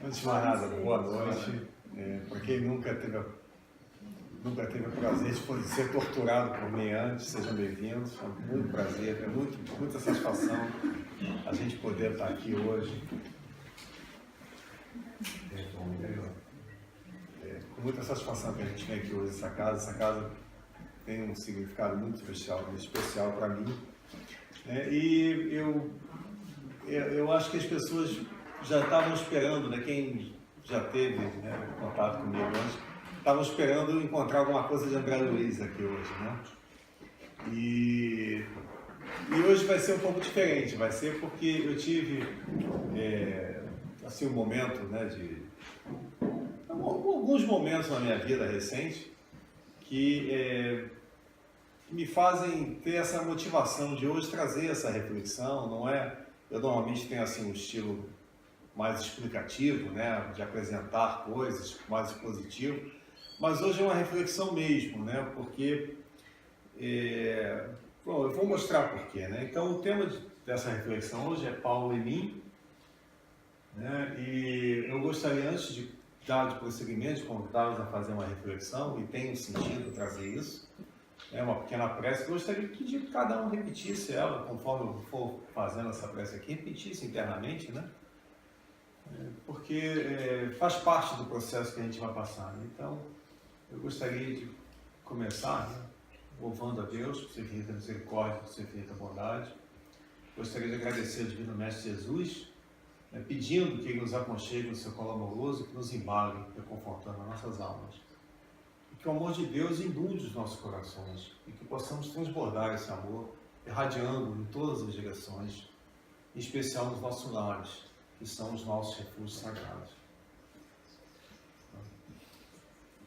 Antes de mais nada, boa noite. Para quem nunca teve o prazer de ser torturado por mim antes, sejam bem-vindos. É muito prazer, muita satisfação a gente poder estar aqui hoje. Com muita satisfação que a gente vem aqui hoje nessa casa. Essa casa tem um significado muito especial para mim. E eu acho que as pessoas já estavam esperando, né? Quem já teve contato comigo antes, estavam esperando encontrar alguma coisa de André Luiz aqui hoje, né? E hoje vai ser um pouco diferente, vai ser porque eu tive assim um momento, né, alguns momentos na minha vida recente que me fazem ter essa motivação de hoje trazer essa reflexão. Não é, eu normalmente tenho assim um estilo mais explicativo, né, de apresentar coisas, mais positivo, mas hoje é uma reflexão mesmo, né, porque bom, eu vou mostrar porquê, né. Então o tema dessa reflexão hoje é Paulo e mim, né, e eu gostaria, antes de dar de prosseguimento, de convidá-los a fazer uma reflexão, e tem um sentido trazer isso, uma pequena prece. Eu gostaria que cada um repetisse ela, conforme eu for fazendo essa prece aqui, repetisse internamente, né? Porque faz parte do processo que a gente vai passar. Então, eu gostaria de começar, né, louvando a Deus por ser infinita misericórdia, por ser infinita bondade. Gostaria de agradecer ao Divino Mestre Jesus, pedindo que Ele nos aconchegue no seu colo amoroso e que nos embale, reconfortando as nossas almas. E que o amor de Deus inunde os nossos corações e que possamos transbordar esse amor, irradiando em todas as direções, em especial nos nossos lares, que são os nossos refúgios sagrados.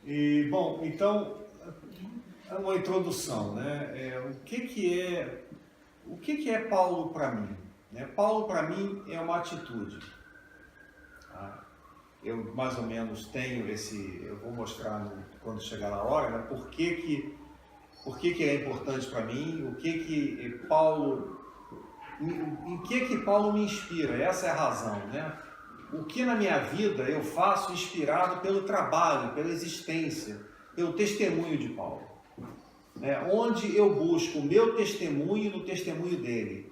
E, bom, então, é uma introdução, né? O que é Paulo para mim? Paulo para mim é uma atitude. Eu mais ou menos tenho eu vou mostrar quando chegar na hora, né? Por que é importante para mim, em que Paulo me inspira. Essa é a razão, né? O que na minha vida eu faço inspirado pelo trabalho, pela existência, pelo testemunho de Paulo, né? Onde eu busco o meu testemunho no testemunho dele.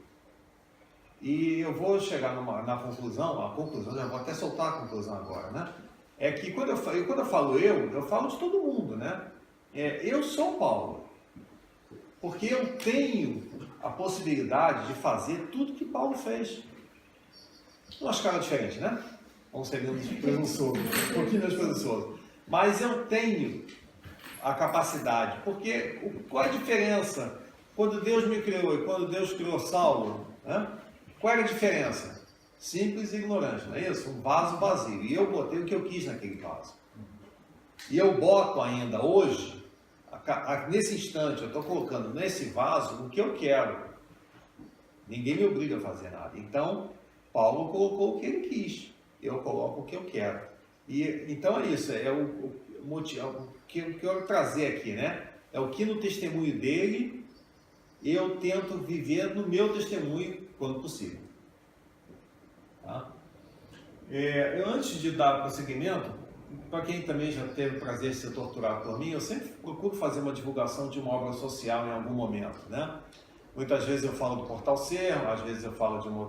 E eu vou chegar na conclusão, eu vou até soltar a conclusão agora, né? É que quando eu falo eu falo de todo mundo, né? Eu sou Paulo, porque eu tenho a possibilidade de fazer tudo que Paulo fez. Uma escala diferente, né? Vamos ser menos presunçoso, um pouquinho menos presunçoso. Mas eu tenho a capacidade, porque qual é a diferença quando Deus me criou e quando Deus criou Saulo, né? Qual era a diferença? Simples e ignorante, não é isso? Um vaso vazio. E eu botei o que eu quis naquele vaso. E eu boto ainda hoje, nesse instante, eu estou colocando nesse vaso o que eu quero. Ninguém me obriga a fazer nada. Então, Paulo colocou o que ele quis. Eu coloco o que eu quero. Então é isso, o motivo, o que eu quero trazer aqui, né? É o que no testemunho dele eu tento viver no meu testemunho quando possível. Tá? Antes de dar prosseguimento, para quem também já teve o prazer de ser torturado por mim, eu sempre procuro fazer uma divulgação de uma obra social em algum momento, né? Muitas vezes eu falo do Portal Ser, às vezes eu falo de uma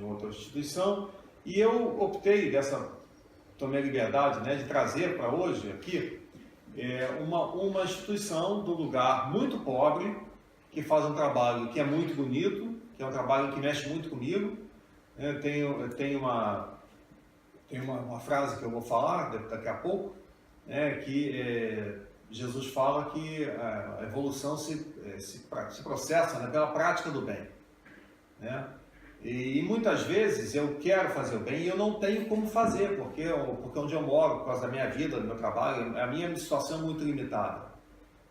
outra instituição, e eu optei tomei a liberdade, né, de trazer para hoje aqui uma instituição do lugar muito pobre, que faz um trabalho que é muito bonito, que é um trabalho que mexe muito comigo. Tem uma frase que eu vou falar daqui a pouco, que Jesus fala que a evolução se processa, né, pela prática do bem, né? E muitas vezes eu quero fazer o bem e eu não tenho como fazer, porque onde eu moro, por causa da minha vida, do meu trabalho, a minha situação é muito limitada.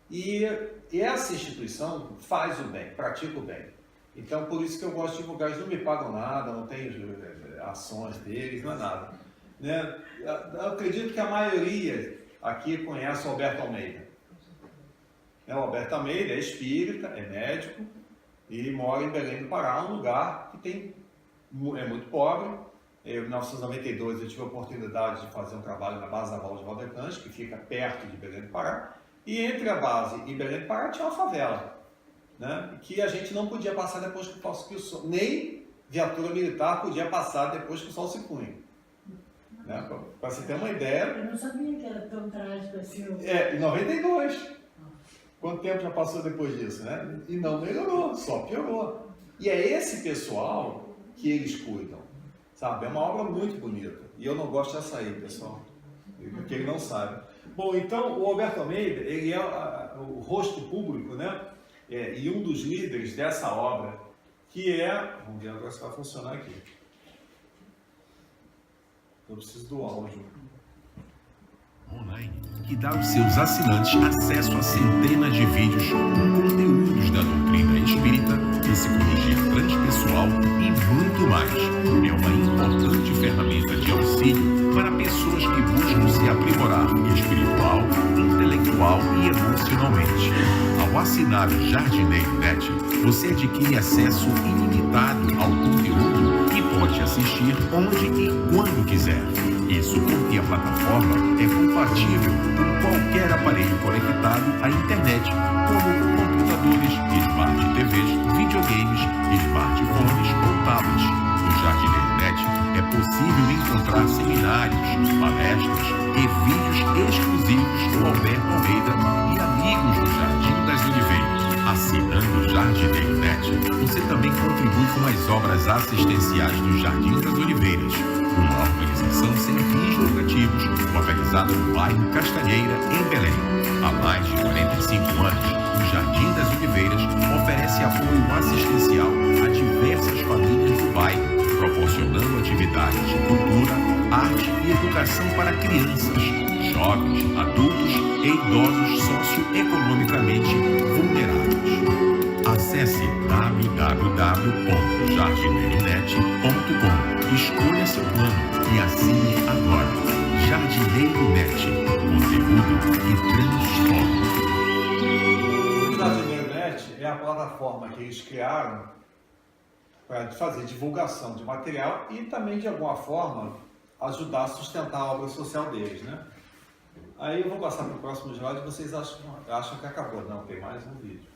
E essa instituição faz o bem, pratica o bem. Então, por isso que eu gosto de divulgar. Eles não me pagam nada, não tenho ações deles, não é nada, né? Eu acredito que a maioria aqui conhece o Alberto Almeida. O Alberto Almeida é espírita, é médico e mora em Belém do Pará, um lugar que é muito pobre, Em 1992 eu tive a oportunidade de fazer um trabalho na base naval de Valdecanche, que fica perto de Belém do Pará, e entre a base e Belém do Pará tinha uma favela, né? Que a gente não podia passar depois que o sol, nem viatura militar podia passar depois que o sol se punha. Né? Para você ter uma ideia... Eu não sabia que era tão trágico assim. Em 92. Quanto tempo já passou depois disso, né? E não melhorou, só piorou. E é esse pessoal que eles cuidam, sabe? É uma obra muito bonita. E eu não gosto dessa aí, pessoal, porque ele não sabe. Bom, então o Alberto Almeida, ele é o rosto público, né? E um dos líderes dessa obra, que é... Vamos ver agora se vai funcionar aqui. Eu preciso do áudio. Online, que dá aos seus assinantes acesso a centenas de vídeos com conteúdos da doutrina espírita, psicologia transpessoal e muito mais. É uma importante ferramenta de auxílio para pessoas que buscam se aprimorar espiritual, intelectual e emocionalmente. Ao assinar o Jardineiro Net, você adquire acesso ilimitado ao conteúdo e pode assistir onde e quando quiser. Isso porque a plataforma é compatível com qualquer aparelho conectado à internet, como computadores, smart TVs, videogames, smartphones ou tablets. No Jardineiro Net é possível encontrar seminários, palestras e vídeos exclusivos do Alberto Almeida e amigos do Jardim das Oliveiras. Assinando o Jardineiro Net, você também contribui com as obras assistenciais do Jardim das Oliveiras, uma organização sem fins lucrativos, localizada no bairro Castanheira, em Belém. Há mais de 45 anos, o Jardim das Oliveiras oferece apoio assistencial a diversas famílias do bairro, proporcionando atividades de cultura, arte e educação para crianças, jovens, adultos e idosos socioeconomicamente vulneráveis. Acesse www.jardineironet.com, escolha seu plano e assine agora. Jardineiro Net, conteúdo que transforma. O Jardineiro Net é a plataforma que eles criaram para fazer divulgação de material e também, de alguma forma, ajudar a sustentar a obra social deles, né? Aí eu vou passar para o próximo slide, vocês acham que acabou. Não, tem mais um vídeo.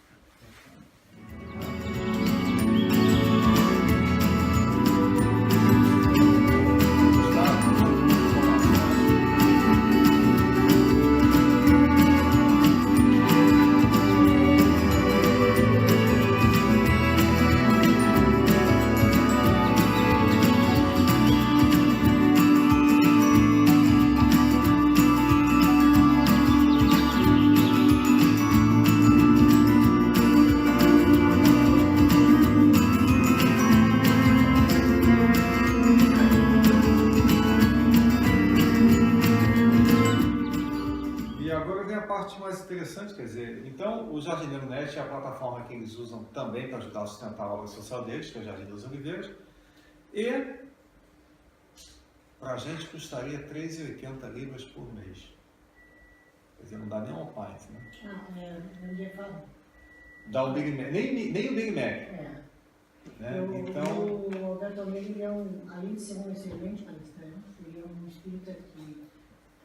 Interessante, quer dizer, então o Jardineiro Net é a plataforma que eles usam também para ajudar a sustentar a obra social deles, que é o Jardim das Oliveiras, e para a gente custaria 3,80 libras por mês. Quer dizer, não dá nem um pint, né? Não ia falar. Dá um Big Mac, nem o Big Mac. Né? Então... O Alberto Almeida é além de ser um excelente palestrante, ele é um espírita que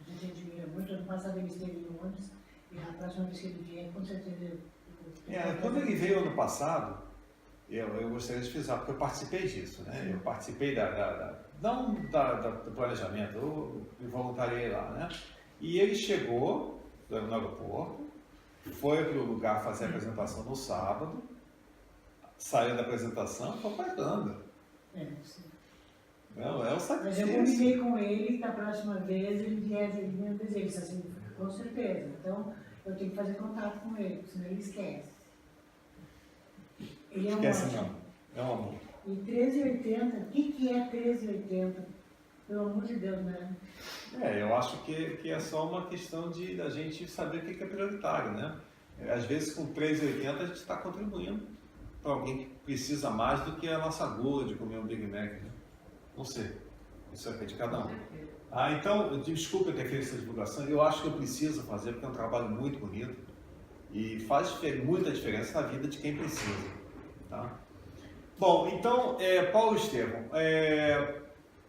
a gente admira muito. Ano passado ele esteve em Londres. E a próxima vez que ele vier, com certeza... Quando ele veio ano passado, eu gostaria de frisar, porque eu participei disso, né? Eu participei do planejamento, eu me voluntariei lá, né? E ele chegou no aeroporto, foi para o lugar fazer a apresentação no sábado, saiu da apresentação e foi para a Irlanda. Sim. Não, é o sacrifício. Mas eu combinei com ele que a próxima vez ele vier um desejo, assim, com certeza. Então, eu tenho que fazer contato com ele, senão ele esquece. Ele é esquece ótimo. não, é um amor. E 13,80, o que é 13,80? Pelo amor de Deus, né? Eu acho que é só uma questão da gente saber o que é prioritário, né? Às vezes com 3,80 a gente está contribuindo para alguém que precisa mais do que a nossa gula de comer um Big Mac, né? Não sei, isso é de cada um. Então, desculpa eu ter feito essa divulgação, eu acho que eu preciso fazer, porque é um trabalho muito bonito e faz muita diferença na vida de quem precisa. Tá? Bom, então, Paulo Estevão,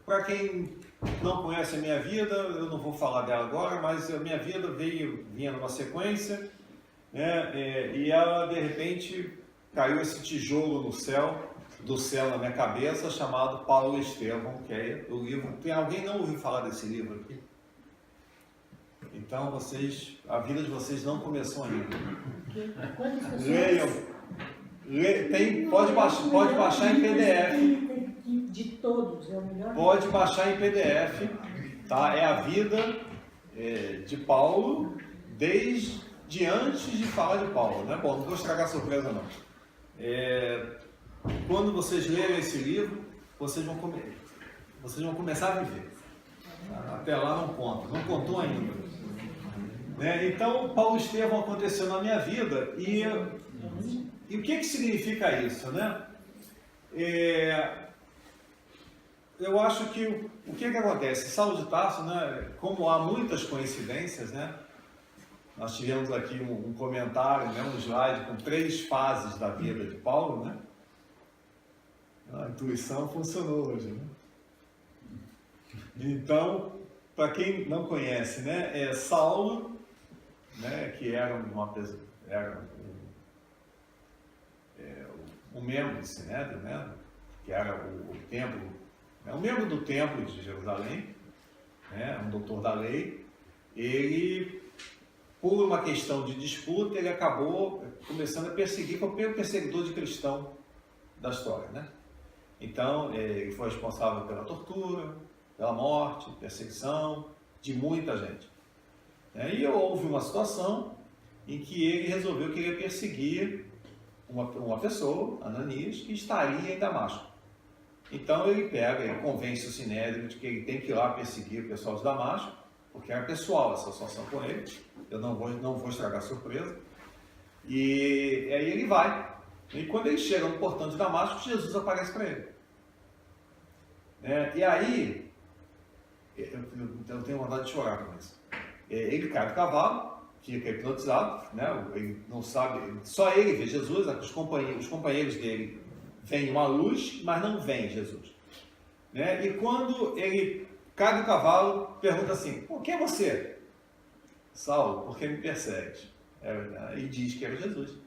para quem não conhece a minha vida, eu não vou falar dela agora, mas a minha vida vinha numa sequência, né? E ela, de repente, caiu esse tijolo do céu na minha cabeça, chamado Paulo Estevão, que é o livro. Tem alguém não ouviu falar desse livro aqui? Então, a vida de vocês não começou ainda. Quantas pessoas... Leiam. Pode baixar em PDF. De todos, é o melhor. Pode baixar em PDF, tá? É a vida de Paulo desde antes de falar de Paulo, né? Bom, não vou estragar a surpresa não. Quando vocês lerem esse livro, vocês vão começar a viver. Até lá não contou ainda. Né? Então, Paulo Estevão aconteceu na minha vida e o que significa isso, né? Eu acho que o que acontece? Saulo de Tarso, né? Como há muitas coincidências, né? Nós tivemos aqui um comentário, né? Um slide com 3 fases da vida de Paulo, né? A intuição funcionou hoje, né? Então, para quem não conhece, né? Saulo, né? Que era um membro do Sinédrio, né? Que era o templo, um membro do templo de Jerusalém, né? Um doutor da lei. Ele, por uma questão de disputa, ele acabou começando a perseguir, foi o primeiro perseguidor de cristão da história, né? Então, ele foi responsável pela tortura, pela morte, perseguição de muita gente. E houve uma situação em que ele resolveu que ele ia perseguir uma pessoa, Ananias, que estaria em Damasco. Então ele convence o Sinédrio de que ele tem que ir lá perseguir o pessoal de Damasco, porque era pessoal essa situação com ele. Eu não vou estragar a surpresa. E aí ele vai. E quando ele chega no portão de Damasco, Jesus aparece para ele. E aí, eu tenho vontade de chorar com isso. Ele cai do cavalo, fica hipnotizado, né? Ele não sabe, só ele vê Jesus, os companheiros dele veem uma luz, mas não veem Jesus. E quando ele cai do cavalo, pergunta assim: "Por que você?" "Saulo, porque me persegue." E diz que era Jesus.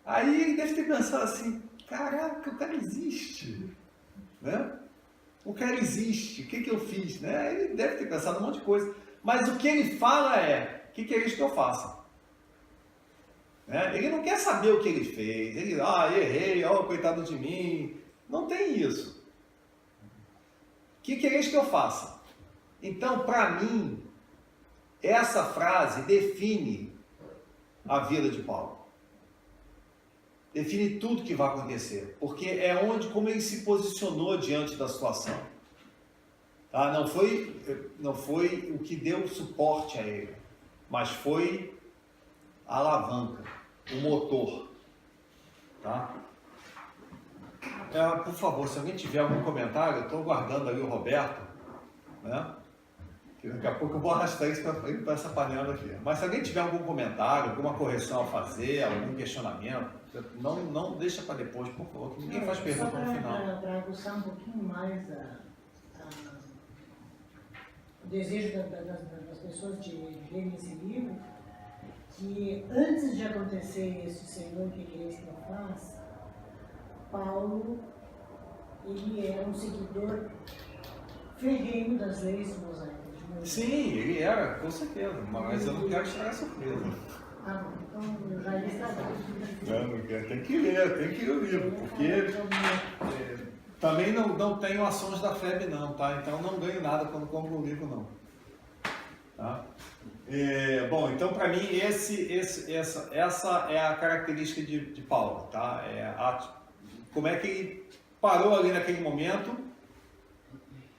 Aí ele deve ter pensado assim: "Caraca, o cara existe." O cara existe, o que eu fiz? Ele deve ter pensado um monte de coisa. Mas o que ele fala é: o que é isso que eu faço? Ele não quer saber o que ele fez. Ele, errei, coitado de mim. Não tem isso. O que é isso que eu faço? Então, para mim, essa frase define a vida de Paulo. Define tudo que vai acontecer, porque é como ele se posicionou diante da situação. Não foi o que deu suporte a ele, mas foi a alavanca, o motor. Por favor, se alguém tiver algum comentário, eu estou guardando ali o Roberto, que daqui a pouco eu vou arrastar isso para essa panela aqui. Mas se alguém tiver algum comentário, alguma correção a fazer, algum questionamento, não deixa para depois, por favor, que ninguém faz pergunta no final. Para aguçar um pouquinho mais o desejo das pessoas de lerem esse livro, que antes de acontecer esse Senhor, que é esse que eu faço, Paulo, ele era um seguidor ferrenho das leis mosaicas. Sim, ele era, com certeza, mas eu não quero estragar a surpresa. Então eu já ia estragar. Não quero, tem que ler o livro, porque também não tenho ações da FEB não, tá? Então não ganho nada quando compro o livro não. Bom, então para mim essa é a característica de Paulo, tá? Como é que ele parou ali naquele momento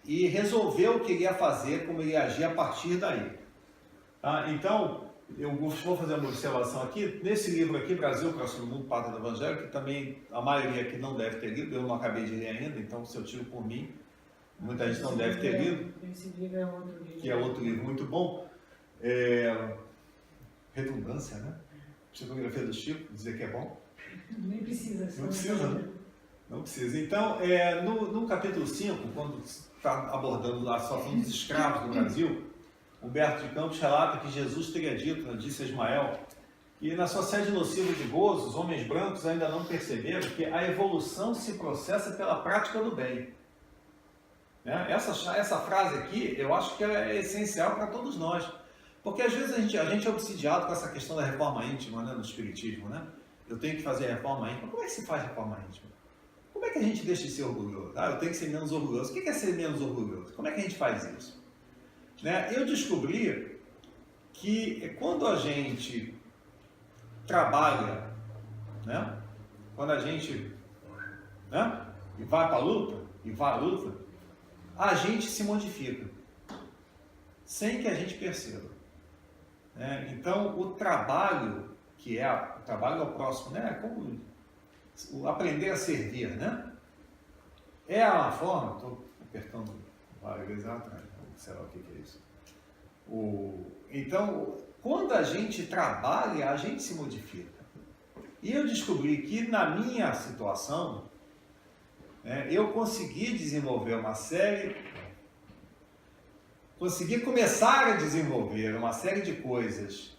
e resolveu o que ele ia fazer, como ele ia agir a partir daí. Então, eu vou fazer uma observação aqui. Nesse livro aqui, Brasil, Próximo Mundo, Pátria do Evangelho, que também a maioria aqui não deve ter lido, eu não acabei de ler ainda, então se eu tiro por mim, muita gente não deve ter lido. Esse livro é outro livro. Que é outro livro muito bom. Redundância, né? Psicografia do Chico, dizer que é bom. Nem precisa. Não precisa, né? Não precisa. Então, no capítulo 5, quando está abordando a situação dos escravos no Brasil, Humberto de Campos relata que Jesus teria dito, disse a Ismael, que na sociedade nociva de gozo, os homens brancos ainda não perceberam que a evolução se processa pela prática do bem. Essa frase aqui, eu acho que ela é essencial para todos nós. Porque às vezes a gente é obsidiado com essa questão da reforma íntima, né, no espiritismo, né? Eu tenho que fazer a reforma íntima. Como é que se faz reforma íntima? Como é que a gente deixa de ser orgulhoso? Eu tenho que ser menos orgulhoso. O que é ser menos orgulhoso? Como é que a gente faz isso? Eu descobri que quando a gente trabalha, quando a gente vai para a luta, a gente se modifica, sem que a gente perceba. Então, o trabalho, o trabalho ao próximo, como o aprender a servir, é uma forma, estou apertando várias vezes atrás, sei lá o que é isso. Então, quando a gente trabalha, a gente se modifica. E eu descobri que na minha situação, eu consegui desenvolver consegui começar a desenvolver uma série de coisas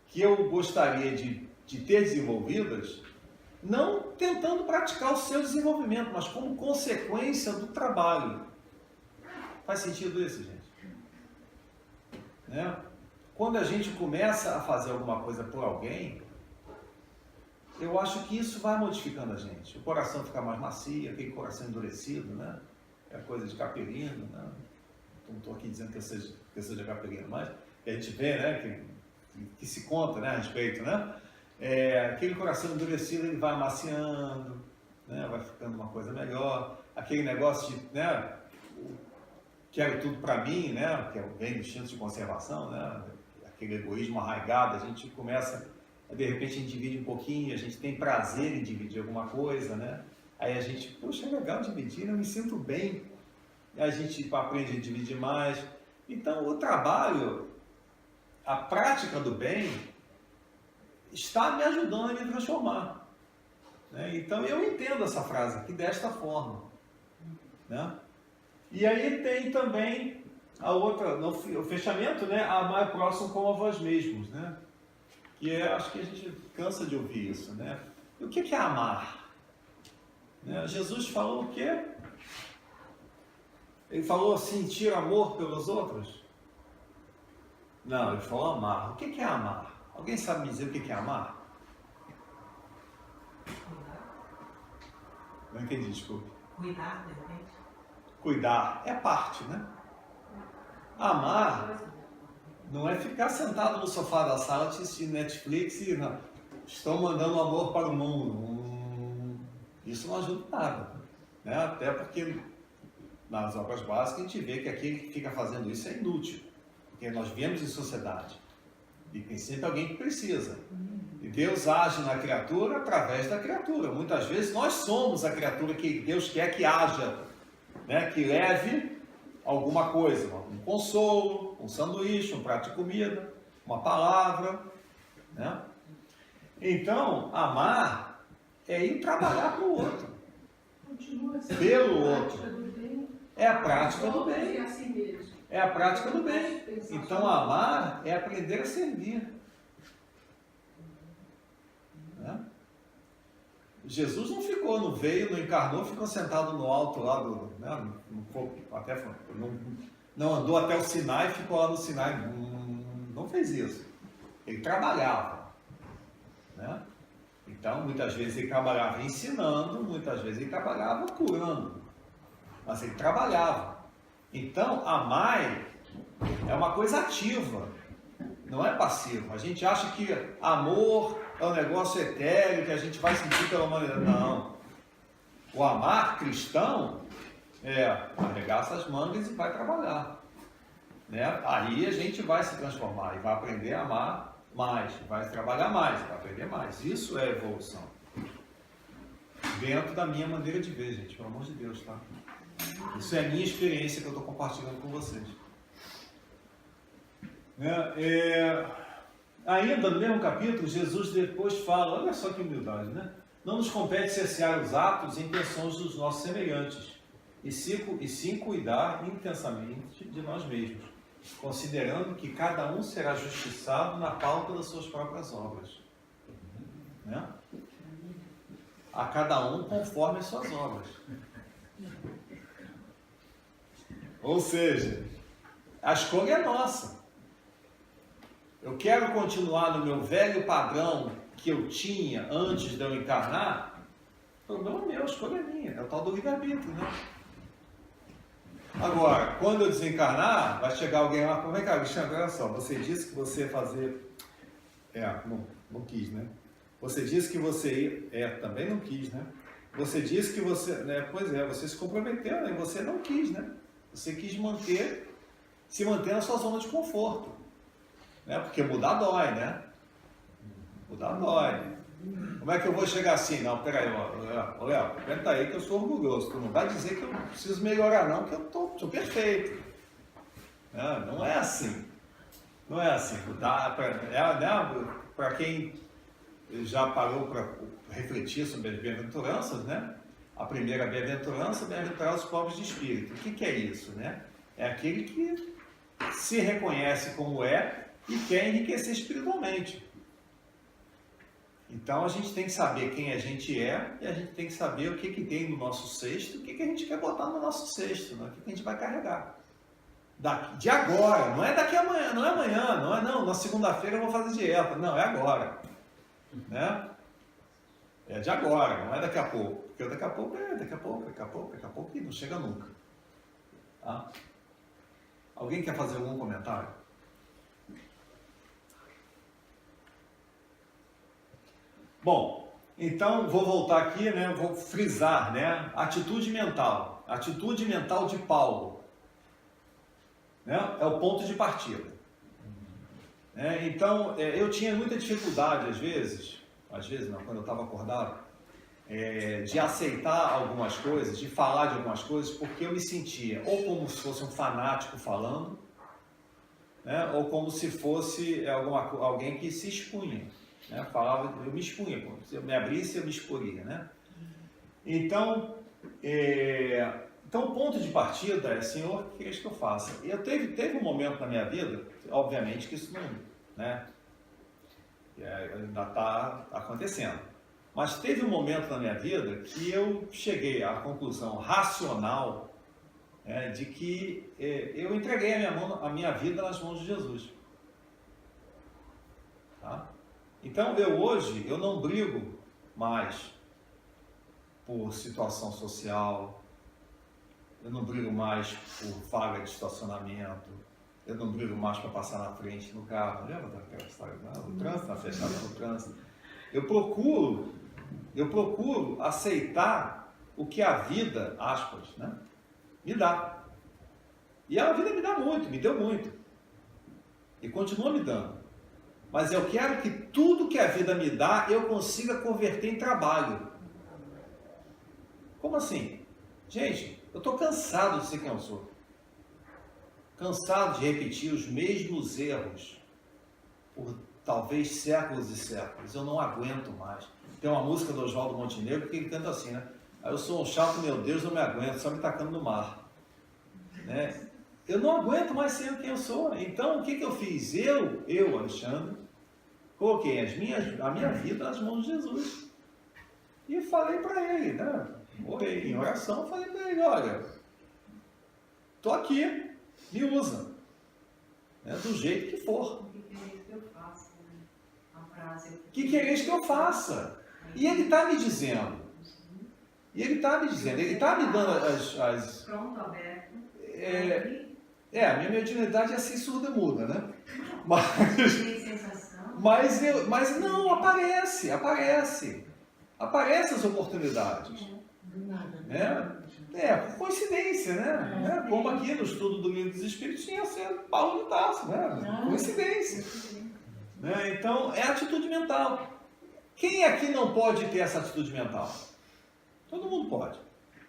que eu gostaria de ter desenvolvidas, não tentando praticar o seu desenvolvimento, mas como consequência do trabalho. Faz sentido isso, gente? Quando a gente começa a fazer alguma coisa por alguém, eu acho que isso vai modificando a gente. O coração fica mais macio, aquele coração endurecido, é coisa de Capelino, Não estou aqui dizendo que eu seja Capelino, mas a gente vê, que se conta, a respeito, aquele coração endurecido, ele vai amaciando, vai ficando uma coisa melhor. Aquele negócio de, quero tudo para mim, que vem do instinto de conservação, aquele egoísmo arraigado, a gente começa, de repente a gente divide um pouquinho, a gente tem prazer em dividir alguma coisa, aí a gente, poxa, é legal dividir, eu me sinto bem, a gente aprende a dividir mais. Então o trabalho, a prática do bem, está me ajudando a me transformar. Então eu entendo essa frase aqui desta forma. E aí tem também a outra, o fechamento, amar o próximo como a vós mesmos, que acho que a gente cansa de ouvir isso, E o que é amar? Jesus falou o quê? Ele falou sentir amor pelos outros? Não, ele falou amar. O que é amar? Alguém sabe me dizer o que é amar? Não entendi, desculpe. Cuidar, de repente. Cuidar é parte, Amar não é ficar sentado no sofá da sala assistindo Netflix e estão mandando amor para o mundo. Isso não ajuda nada, Até porque nas obras básicas a gente vê que aquele que fica fazendo isso é inútil, porque nós vivemos em sociedade e tem sempre alguém que precisa. E Deus age na criatura através da criatura. Muitas vezes nós somos a criatura que Deus quer que haja, que leve alguma coisa, um consolo, um sanduíche, um prato de comida, uma palavra, Então, amar é ir trabalhar para o outro, pelo outro. É a prática do bem. É a prática do bem. Então, amar é aprender a servir. Jesus não veio, não encarnou, ficou sentado no alto lá não andou até o Sinai e ficou lá no Sinai. Não fez isso. Ele trabalhava. Então, muitas vezes ele trabalhava ensinando, muitas vezes ele trabalhava curando. Mas ele trabalhava. Então, amar é uma coisa ativa, não é passiva. A gente acha que amor é um negócio etéreo, que a gente vai sentir pela humanidade. Não. O amar cristão arregaça as mangas e vai trabalhar. Aí a gente vai se transformar e vai aprender a amar mais, vai trabalhar mais, vai aprender mais. Isso é evolução. Dentro da minha maneira de ver, gente, pelo amor de Deus, tá? Isso é a minha experiência que eu estou compartilhando com vocês. Ainda no mesmo capítulo, Jesus depois fala, olha só que humildade, Não nos compete cessar os atos e intenções dos nossos semelhantes, e sim cuidar intensamente de nós mesmos, considerando que cada um será justiçado na pauta das suas próprias obras. Né? A cada um conforme as suas obras. Ou seja, a escolha é nossa. Eu quero continuar no meu velho padrão que eu tinha antes de eu encarnar, o problema é meu, a escolha é minha, é o tal do livre-arbítrio, né? Agora, quando eu desencarnar, vai chegar alguém lá, vem cá, Alexandre, olha só, você disse que você ia fazer... não quis, né? Você disse que você ia... também não quis, né? Você disse que você... né? Pois é, você se comprometeu, né? Você não quis, né? Você quis se manter na sua zona de conforto, né? Porque mudar dói, né? Mudar dói. Como é que eu vou chegar assim? Não, peraí, Léo, aguenta aí que eu sou orgulhoso. Tu não vai dizer que eu preciso melhorar não, que eu sou perfeito. Não é assim. Não é assim. Para quem já parou para refletir sobre as bem-aventuranças, né? A primeira bem-aventurança, bem-aventurar os pobres de espírito. O que é isso, né? É aquele que se reconhece como é e quer enriquecer espiritualmente. Então a gente tem que saber quem a gente é e a gente tem que saber o que tem no nosso cesto, o que a gente quer botar no nosso cesto, né? O que a gente vai carregar. De agora, não é daqui a amanhã, não é amanhã, não, na segunda-feira eu vou fazer dieta, não, é agora. Né? É de agora, não é daqui a pouco, porque daqui a pouco e não chega nunca. Tá? Alguém quer fazer algum comentário? Bom, então vou voltar aqui, né? Vou frisar, né? Atitude mental de Paulo, né? É o ponto de partida. Então, eu tinha muita dificuldade às vezes não, quando eu estava acordado, de aceitar algumas coisas, de falar de algumas coisas, porque eu me sentia ou como se fosse um fanático falando, né? Ou como se fosse alguém que se expunha. Né? Falava, eu me expunha, se eu me abrisse, eu me exporia, né? Então, o ponto de partida é, Senhor, o que queres que eu faça? E teve um momento na minha vida, obviamente que isso não, né? Ainda está acontecendo, mas teve um momento na minha vida que eu cheguei à conclusão racional, de que eu entreguei a minha vida nas mãos de Jesus. Tá? Então, hoje, eu não brigo mais por situação social, eu não brigo mais por vaga de estacionamento, eu não brigo mais para passar na frente no carro. Lembra daquela história? O trânsito está fechado no trânsito. Eu procuro aceitar o que a vida, aspas, né, me dá. E a vida me dá muito, me deu muito. E continua me dando. Mas eu quero que tudo que a vida me dá, eu consiga converter em trabalho. Como assim? Gente, eu estou cansado de ser quem eu sou. Cansado de repetir os mesmos erros por talvez séculos e séculos. Eu não aguento mais. Tem uma música do Oswaldo Montenegro que ele canta assim, né? Eu sou um chato, meu Deus, não me aguento, só me tacando no mar. Né? Eu não aguento mais ser quem eu sou. Então, o que eu fiz? Eu, Alexandre, coloquei a minha vida nas mãos de Jesus. E falei para ele, né? Orei em oração, falei para ele, olha, estou aqui, me usa, né? Do jeito que for. O que quereis que eu faça? Né? A frase. O que quereis que eu faça? E ele está me dizendo. Ele está me dando as... Pronto, aberto. A minha mediunidade é assim surda muda, né? Tem sensação? Mas não, aparece as oportunidades. Do nada. Né? Coincidência, né? Como aqui no estudo do Livro dos Espíritos tinha sido Paulo de Tarso, né? Coincidência. Né? Então, é atitude mental. Quem aqui não pode ter essa atitude mental? Todo mundo pode.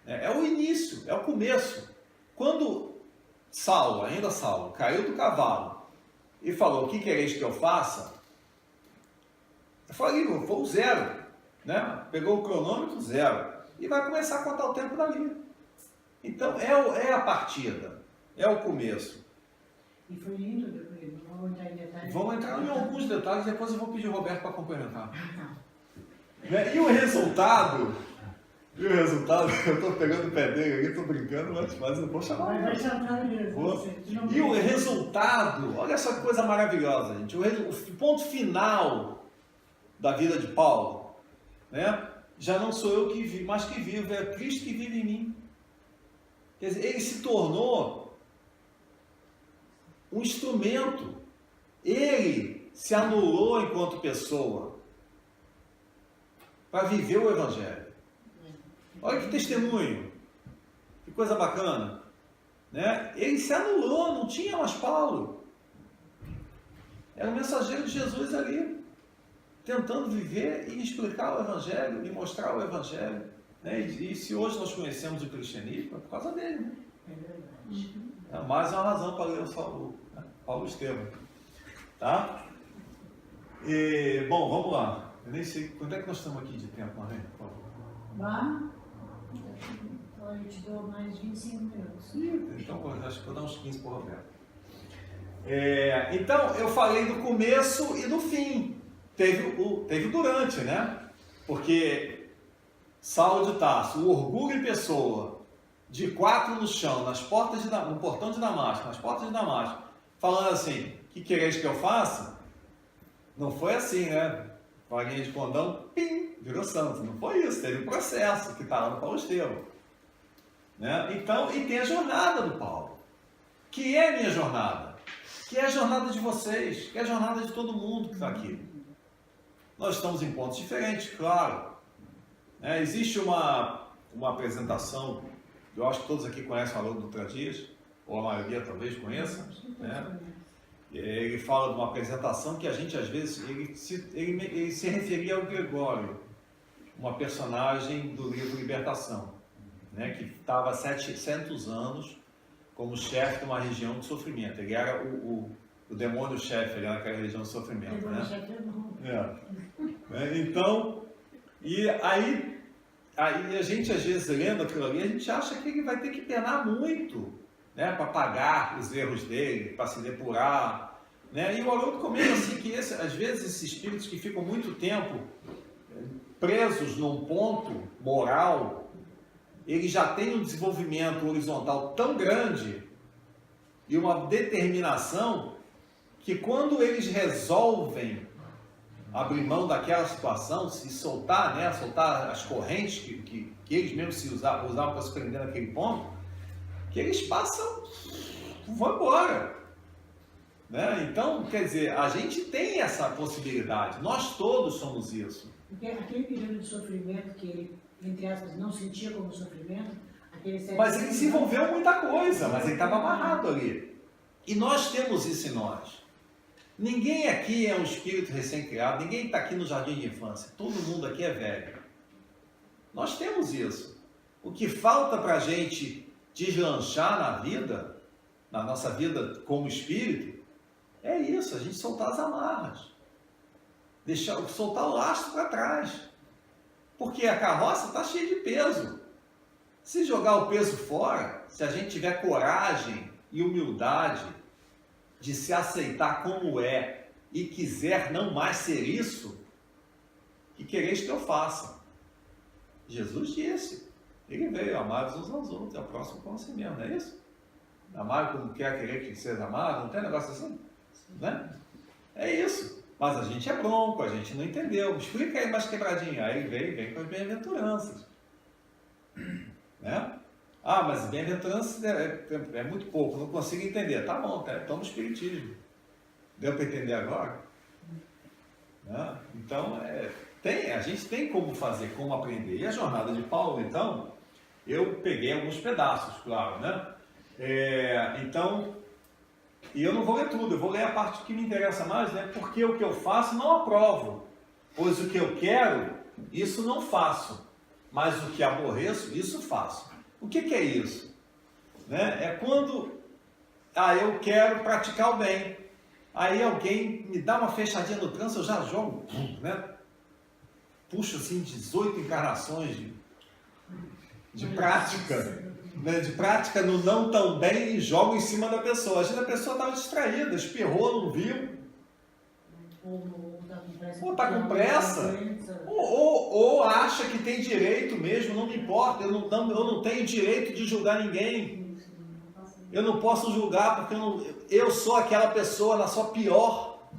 É o início, é o começo. Quando Saulo, caiu do cavalo e falou, o que quereis que eu faça? Eu falei, foi o zero. né? Pegou o cronômetro, 0. E vai começar a contar o tempo dali. Então, é a partida, é o começo. E foi lindo, não vamos entrar em detalhes. Vamos entrar em alguns detalhes, depois eu vou pedir o Roberto para complementar. Tá. Né? E o resultado, eu estou pegando o pé dele aqui, estou brincando, mas eu vou chamar. Vai chamar mesmo. E o resultado, olha essa coisa maravilhosa, gente. O ponto final da vida de Paulo, né? Já não sou eu que vivo, mas que vivo, é Cristo que vive em mim. Quer dizer, ele se tornou um instrumento. Ele se anulou enquanto pessoa para viver o Evangelho. Olha que testemunho, que coisa bacana, né? Ele se anulou, não tinha mais Paulo. Era o mensageiro de Jesus ali, tentando viver e explicar o Evangelho e mostrar o Evangelho. Né? E se hoje nós conhecemos o cristianismo, é por causa dele. Né? É verdade. É mais uma razão para ler o Paulo Estevam. Tá? E, bom, vamos lá. Eu nem sei quanto é que nós estamos aqui de tempo, Marlene, por favor. Vá. Então eu te dou mais 25 minutos. Então, acho que vou dar uns 15 para o Roberto. Então, eu falei do começo e do fim. Teve o durante, né? Porque Saulo de Tarso, o orgulho em pessoa, de 4 no chão, no portão de Damasco, nas portas de Damasco, falando assim, que quereis que eu faça? Não foi assim, né? Vaguinha de condão, pim, virou santo. Não foi isso, teve um processo que está lá no Paulo Estevam. Né? Então, e tem a jornada do Paulo, que é a minha jornada, que é a jornada de vocês, que é a jornada de todo mundo que está aqui. Nós estamos em pontos diferentes, claro. Né? Existe uma apresentação, eu acho que todos aqui conhecem o Haroldo Dutra Dias, ou a maioria talvez conheça, né? Ele fala de uma apresentação que a gente às vezes, ele se referia ao Gregório, uma personagem do livro Libertação, né? Que estava há 700 anos como chefe de uma região de sofrimento. Ele era o demônio-chefe naquela região de sofrimento. Né? Então, e aí a gente às vezes lendo aquilo ali, a gente acha que ele vai ter que penar muito, né, para pagar os erros dele, para se depurar. Né? E o Haroldo comenta assim que às vezes esses espíritos que ficam muito tempo presos num ponto moral, ele já tem um desenvolvimento horizontal tão grande e uma determinação que quando eles resolvem abrir mão daquela situação, se soltar, né, soltar as correntes que eles mesmos se usavam para se prender naquele ponto, que eles passam, vão embora. Né? Então, quer dizer, a gente tem essa possibilidade, nós todos somos isso. Porque aquele período de sofrimento que ele, entre aspas, não sentia como sofrimento, mas ele desenvolveu muita coisa, mas ele estava amarrado ali. E nós temos isso em nós. Ninguém aqui é um espírito recém-criado, ninguém está aqui no jardim de infância, todo mundo aqui é velho. Nós temos isso. O que falta para a gente deslanchar na vida, na nossa vida como espírito, é isso, a gente soltar as amarras. Soltar o lastro para trás. Porque a carroça está cheia de peso. Se jogar o peso fora, se a gente tiver coragem e humildade de se aceitar como é e quiser não mais ser isso, que quereis que eu faça? Jesus disse, ele veio, amar uns aos outros, é o próximo conhecimento, não é isso? Amar como quer querer que seja amado, não tem negócio assim? Né? É isso. Mas a gente é bronco, a gente não entendeu. Explica aí mais quebradinho. Aí vem com as bem-aventuranças. Né? Ah, mas bem-aventuranças é muito pouco, não consigo entender. Tá bom, toma o espiritismo. Deu para entender agora? Né? Então, a gente tem como fazer, como aprender. E a jornada de Paulo, então, eu peguei alguns pedaços, claro, né? Então, e eu não vou ler tudo, eu vou ler a parte que me interessa mais, né? Porque o que eu faço não aprovo, pois o que eu quero, isso não faço, mas o que aborreço, isso faço. O que é isso? Né? É quando eu quero praticar o bem, aí alguém me dá uma fechadinha no trânsito, eu já jogo, né? puxo assim 18 encarnações de prática, né? De prática no não tão bem e jogo em cima da pessoa. Às vezes a pessoa estava distraída, espirrou, não viu. Ou está com pressa. Ou acha que tem direito mesmo, não me importa, eu não tenho direito de julgar ninguém. Eu não posso julgar porque eu sou aquela pessoa na sua pior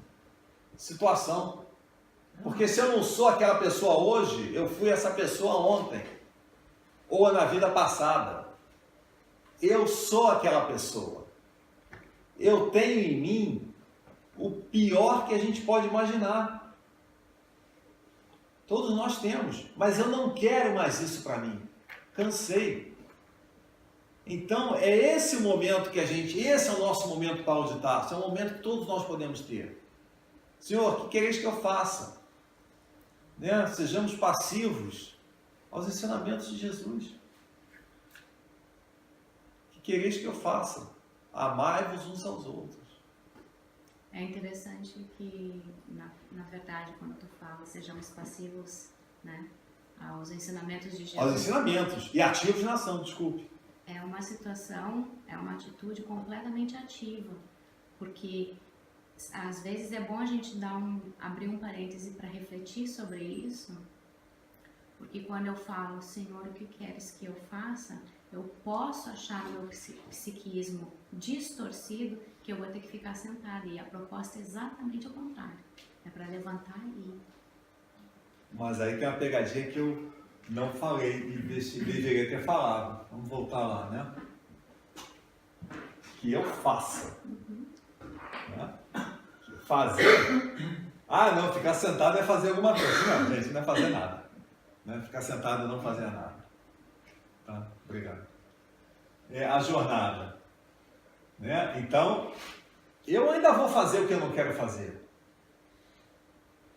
situação. Porque se eu não sou aquela pessoa hoje, eu fui essa pessoa ontem. Ou na vida passada. Eu sou aquela pessoa. Eu tenho em mim o pior que a gente pode imaginar. Todos nós temos. Mas eu não quero mais isso para mim. Cansei. Então, é esse o momento que esse é o nosso momento, Paulo de Tarso. É um momento que todos nós podemos ter. Senhor, o que quereis que eu faça? Né? Sejamos passivos aos ensinamentos de Jesus. O que quereis que eu faça? Amai-vos uns aos outros. É interessante que, na verdade, quando tu fala, sejamos passivos, né, aos ensinamentos de Jesus. Aos ensinamentos. E ativos na ação, desculpe. É uma situação, é uma atitude completamente ativa. Porque, às vezes, é bom a gente abrir um parêntese para refletir sobre isso. Porque quando eu falo, Senhor, o que queres que eu faça? Eu posso achar no meu psiquismo distorcido que eu vou ter que ficar sentada. E a proposta é exatamente o contrário. É para levantar e ir. Mas aí tem uma pegadinha que eu não falei e deveria ter falado. Vamos voltar lá, né? Que eu faça. Né? Fazer. Ah, não, ficar sentado é fazer alguma coisa. Não, gente, não é fazer nada. Né? Ficar sentado e não fazer nada. Tá? Obrigado. É a jornada. Né? Então, eu ainda vou fazer o que eu não quero fazer.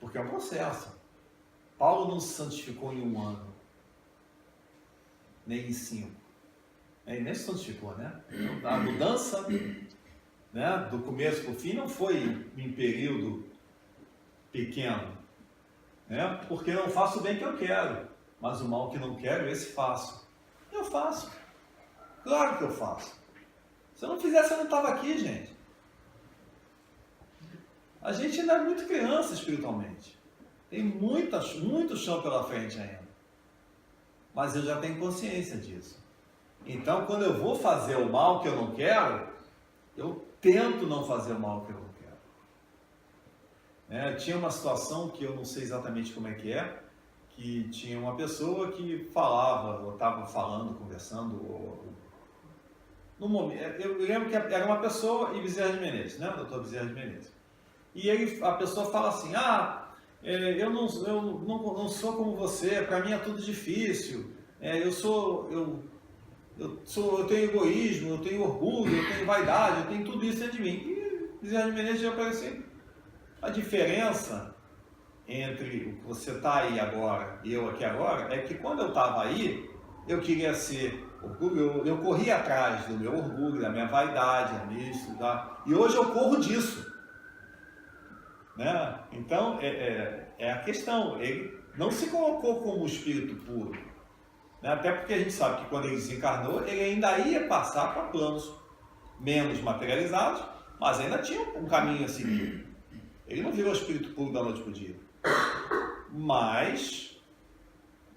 Porque é um processo. Paulo não se santificou em 1 ano. Nem em 5. Ele nem se santificou, né? A mudança, né, do começo para o fim não foi em período pequeno. Né? Porque eu não faço o bem que eu quero. Mas o mal que não quero, esse faço. Eu faço. Claro que eu faço. Se eu não fizesse, eu não estava aqui, gente. A gente ainda é muito criança espiritualmente. Tem muito chão pela frente ainda. Mas eu já tenho consciência disso. Então, quando eu vou fazer o mal que eu não quero, eu tento não fazer o mal que eu não quero. Tinha uma situação que eu não sei exatamente como é, que tinha uma pessoa que falava, ou estava falando, conversando, no momento, eu lembro que era uma pessoa e Bezerra de Menezes, né? O Dr. Bezerra de Menezes. E aí a pessoa fala assim, eu não sou como você, para mim é tudo difícil, eu tenho egoísmo, eu tenho orgulho, eu tenho vaidade, eu tenho tudo isso dentro de mim. E Bezerra de Menezes já falou assim, a diferença entre o que você está aí agora e eu aqui agora é que quando eu estava aí, eu queria ser orgulhoso, eu corria atrás do meu orgulho, da minha vaidade, e hoje eu corro disso. Né? Então, é a questão, ele não se colocou como espírito puro, né? Até porque a gente sabe que quando ele desencarnou, ele ainda ia passar para planos menos materializados, mas ainda tinha um caminho a seguir. Ele não virou espírito puro da noite para o dia, mas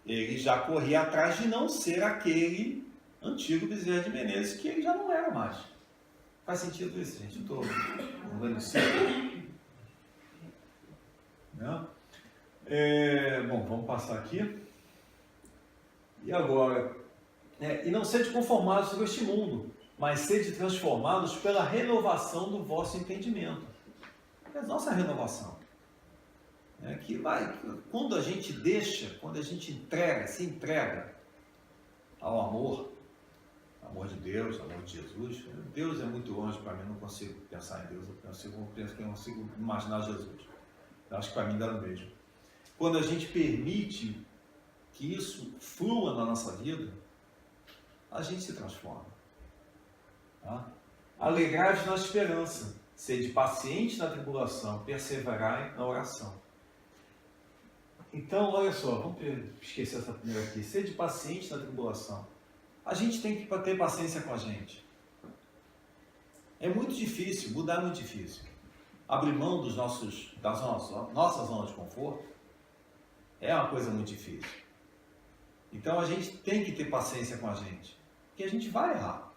ele já corria atrás de não ser aquele antigo Bezerra de Menezes, que ele já não era mais. Faz sentido isso, gente? Eu estou dando certo. Né? Bom, vamos passar aqui. E agora? E não sede conformados com este mundo, mas sede transformados pela renovação do vosso entendimento. É a nossa renovação. Que vai, quando a gente quando a gente se entrega ao amor de Deus, amor de Jesus. Deus é muito longe para mim, não consigo pensar em Deus, eu consigo imaginar Jesus. Eu acho que para mim dá no mesmo. Quando a gente permite que isso flua na nossa vida, a gente se transforma. Tá? Alegrai-vos na esperança, sede paciente na tribulação, perseverai na oração. Então, olha só, vamos esquecer essa primeira aqui. Sede paciente na tribulação. A gente tem que ter paciência com a gente. É muito difícil, mudar é muito difícil. Abrir mão das nossa zona de conforto é uma coisa muito difícil. Então a gente tem que ter paciência com a gente, porque a gente vai errar.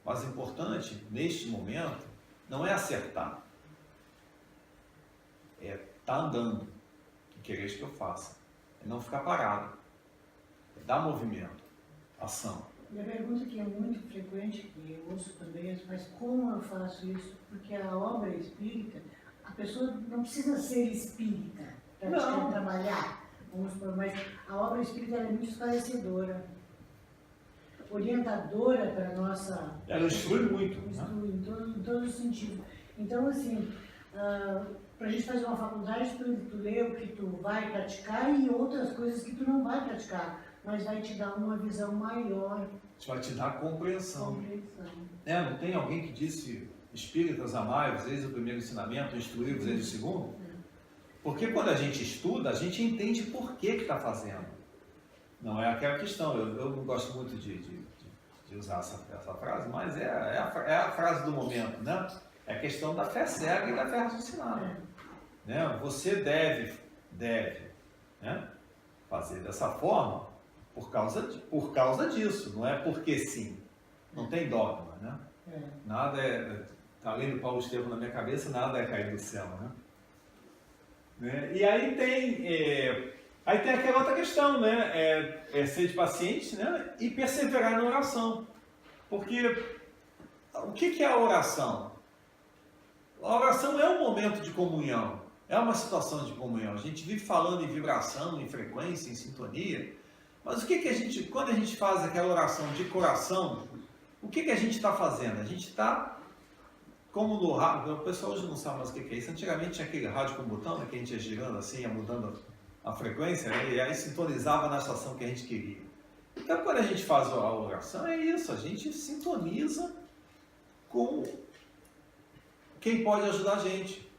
Mas o importante, neste momento, não é acertar. É estar andando, que quereis que eu faça. É não ficar parado. É dar movimento, ação. E a pergunta que é muito frequente, que eu ouço também, mas como eu faço isso? Porque a obra espírita, a pessoa não precisa ser espírita para trabalhar, vamos supor, mas a obra espírita é muito esclarecedora, orientadora para a nossa... Ela instrui muito. Instrui, em todos os sentidos. Então, assim, para a gente fazer uma faculdade, tu lê o que tu vai praticar e outras coisas que tu não vai praticar, mas vai te dar uma visão maior. Vai te dar compreensão. Não tem alguém que disse, espíritas amai-vos, eis o primeiro ensinamento, instruí-vos, eis o segundo? Porque quando a gente estuda, a gente entende por que está fazendo. Não é aquela questão, eu não gosto muito de usar essa frase, mas é a frase do momento, né? É a questão da fé cega e da fé raciocinada. Né? Você deve né, fazer dessa forma por causa disso, não é porque sim. Não tem dogma, né? Nada além do Paulo Estevam na minha cabeça, nada é cair do céu, né? E aí tem aquela outra questão, né? Ser paciente, né? E perseverar na oração. Porque o que é a oração? A oração é um momento de comunhão, é uma situação de comunhão. A gente vive falando em vibração, em frequência, em sintonia, mas quando a gente faz aquela oração de coração, o que a gente está fazendo? A gente está, como no rádio, o pessoal hoje não sabe mais o que é isso. Antigamente tinha aquele rádio com botão, né, que a gente ia girando assim, ia mudando a frequência, né, e aí sintonizava na estação que a gente queria. Então, quando a gente faz a oração, é isso, a gente sintoniza com quem pode ajudar a gente,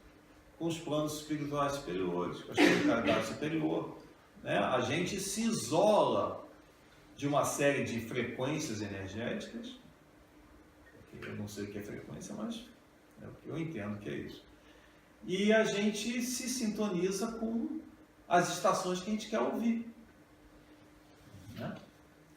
com os planos espirituais superiores, com a espiritualidade superior. Né? A gente se isola de uma série de frequências energéticas, eu não sei o que é frequência, mas é o que eu entendo que é isso. E a gente se sintoniza com as estações que a gente quer ouvir. Né?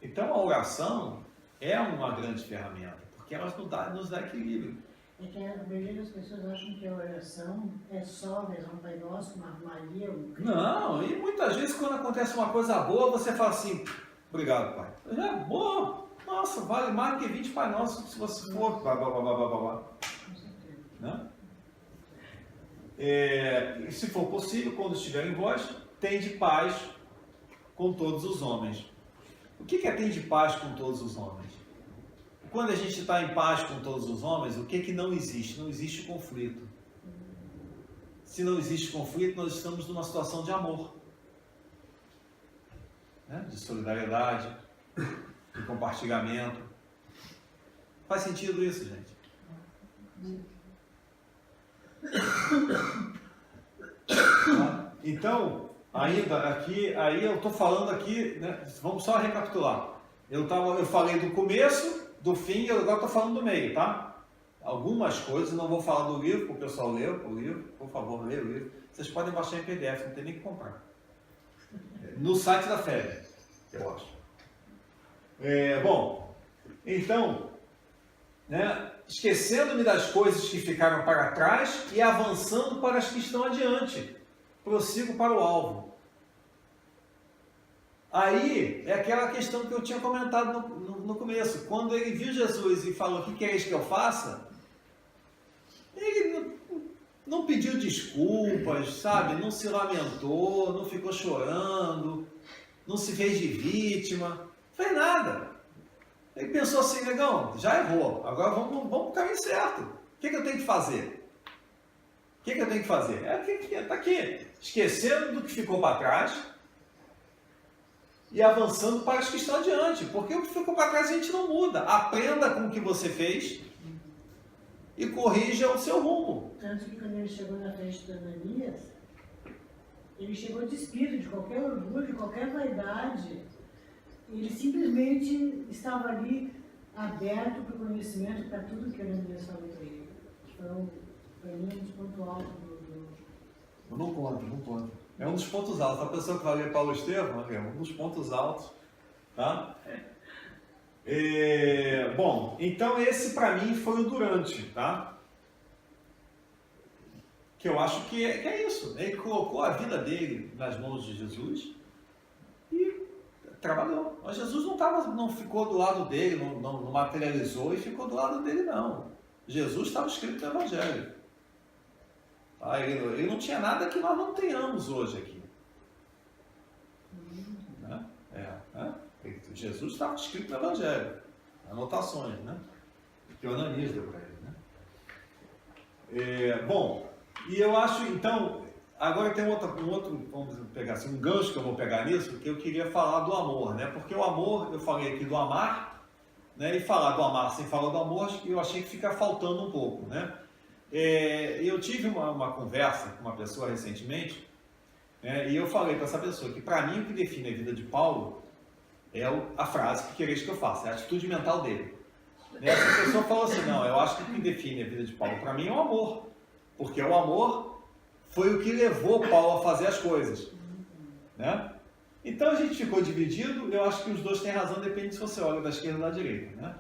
Então a oração é uma grande ferramenta, porque ela nos dá equilíbrio. É que a maioria das pessoas acham que a oração é só rezar um Pai Nosso, uma Maria... Não, e muitas vezes quando acontece uma coisa boa, você fala assim, obrigado, Pai. É boa, nossa, vale mais que 20 Pai Nosso se você for... Com certeza. Né? Se for possível, quando estiver em vós, tende paz com todos os homens. O que é tende paz com todos os homens? Quando a gente está em paz com todos os homens, o que não existe? Não existe conflito. Se não existe conflito, nós estamos numa situação de amor, né? De solidariedade, de compartilhamento. Faz sentido isso, gente? Então, aí eu estou falando aqui, né? Vamos só recapitular. Eu falei do começo, do fim, e agora estou falando do meio, tá? Algumas coisas, não vou falar do livro, para o pessoal ler o livro, por favor, leia o livro. Vocês podem baixar em PDF, não tem nem que comprar. No site da FEB, eu acho. Bom, então, né, esquecendo-me das coisas que ficaram para trás e avançando para as que estão adiante. Prossigo para o alvo. Aí é aquela questão que eu tinha comentado no começo. Quando ele viu Jesus e falou, o que queres que eu faça? Ele não pediu desculpas, sabe? Não se lamentou, não ficou chorando, não se fez de vítima, não fez nada. Ele pensou assim, negão, já errou, agora vamos para o caminho certo. O que eu tenho que fazer? O que eu tenho que fazer? Está aqui, esquecendo do que ficou para trás, e avançando para os que estão adiante, porque o que ficou para trás a gente não muda. Aprenda com o que você fez e corrija o seu rumo. Tanto que quando ele chegou na frente do Ananias, ele chegou despido de qualquer orgulho, de qualquer vaidade. Ele simplesmente estava ali aberto para o conhecimento, para tudo que o Ananias falou para ele. Então, para mim, é um dos pontos altos do... Não conta. É um dos pontos altos. A pessoa que vai ler Paulo Estevam, é um dos pontos altos. Tá? Bom, então esse para mim foi o durante, tá? Que eu acho que é isso. Ele colocou a vida dele nas mãos de Jesus e trabalhou. Mas Jesus não ficou do lado dele, não materializou e ficou do lado dele, não. Jesus estava escrito no Evangelho. Tá? Ele não tinha nada que nós não tenhamos hoje aqui. Né? Jesus estava escrito no Evangelho. Anotações, né? Que o Ananias deu para ele. Né? Bom, e eu acho, então, agora tem um outro, vamos pegar assim, um gancho que eu vou pegar nisso, que eu queria falar do amor, né? Porque o amor, eu falei aqui do amar, né? E falar do amar sem falar do amor, eu achei que fica faltando um pouco, né? Eu tive uma conversa com uma pessoa recentemente, né? E eu falei para essa pessoa que, para mim, o que define a vida de Paulo é a frase que quereis que eu faça, é a atitude mental dele. E essa pessoa falou assim, não, eu acho que o que define a vida de Paulo, para mim, é o amor. Porque o amor foi o que levou Paulo a fazer as coisas. Né? Então a gente ficou dividido, eu acho que os dois têm razão, depende se você olha da esquerda ou da direita. Né?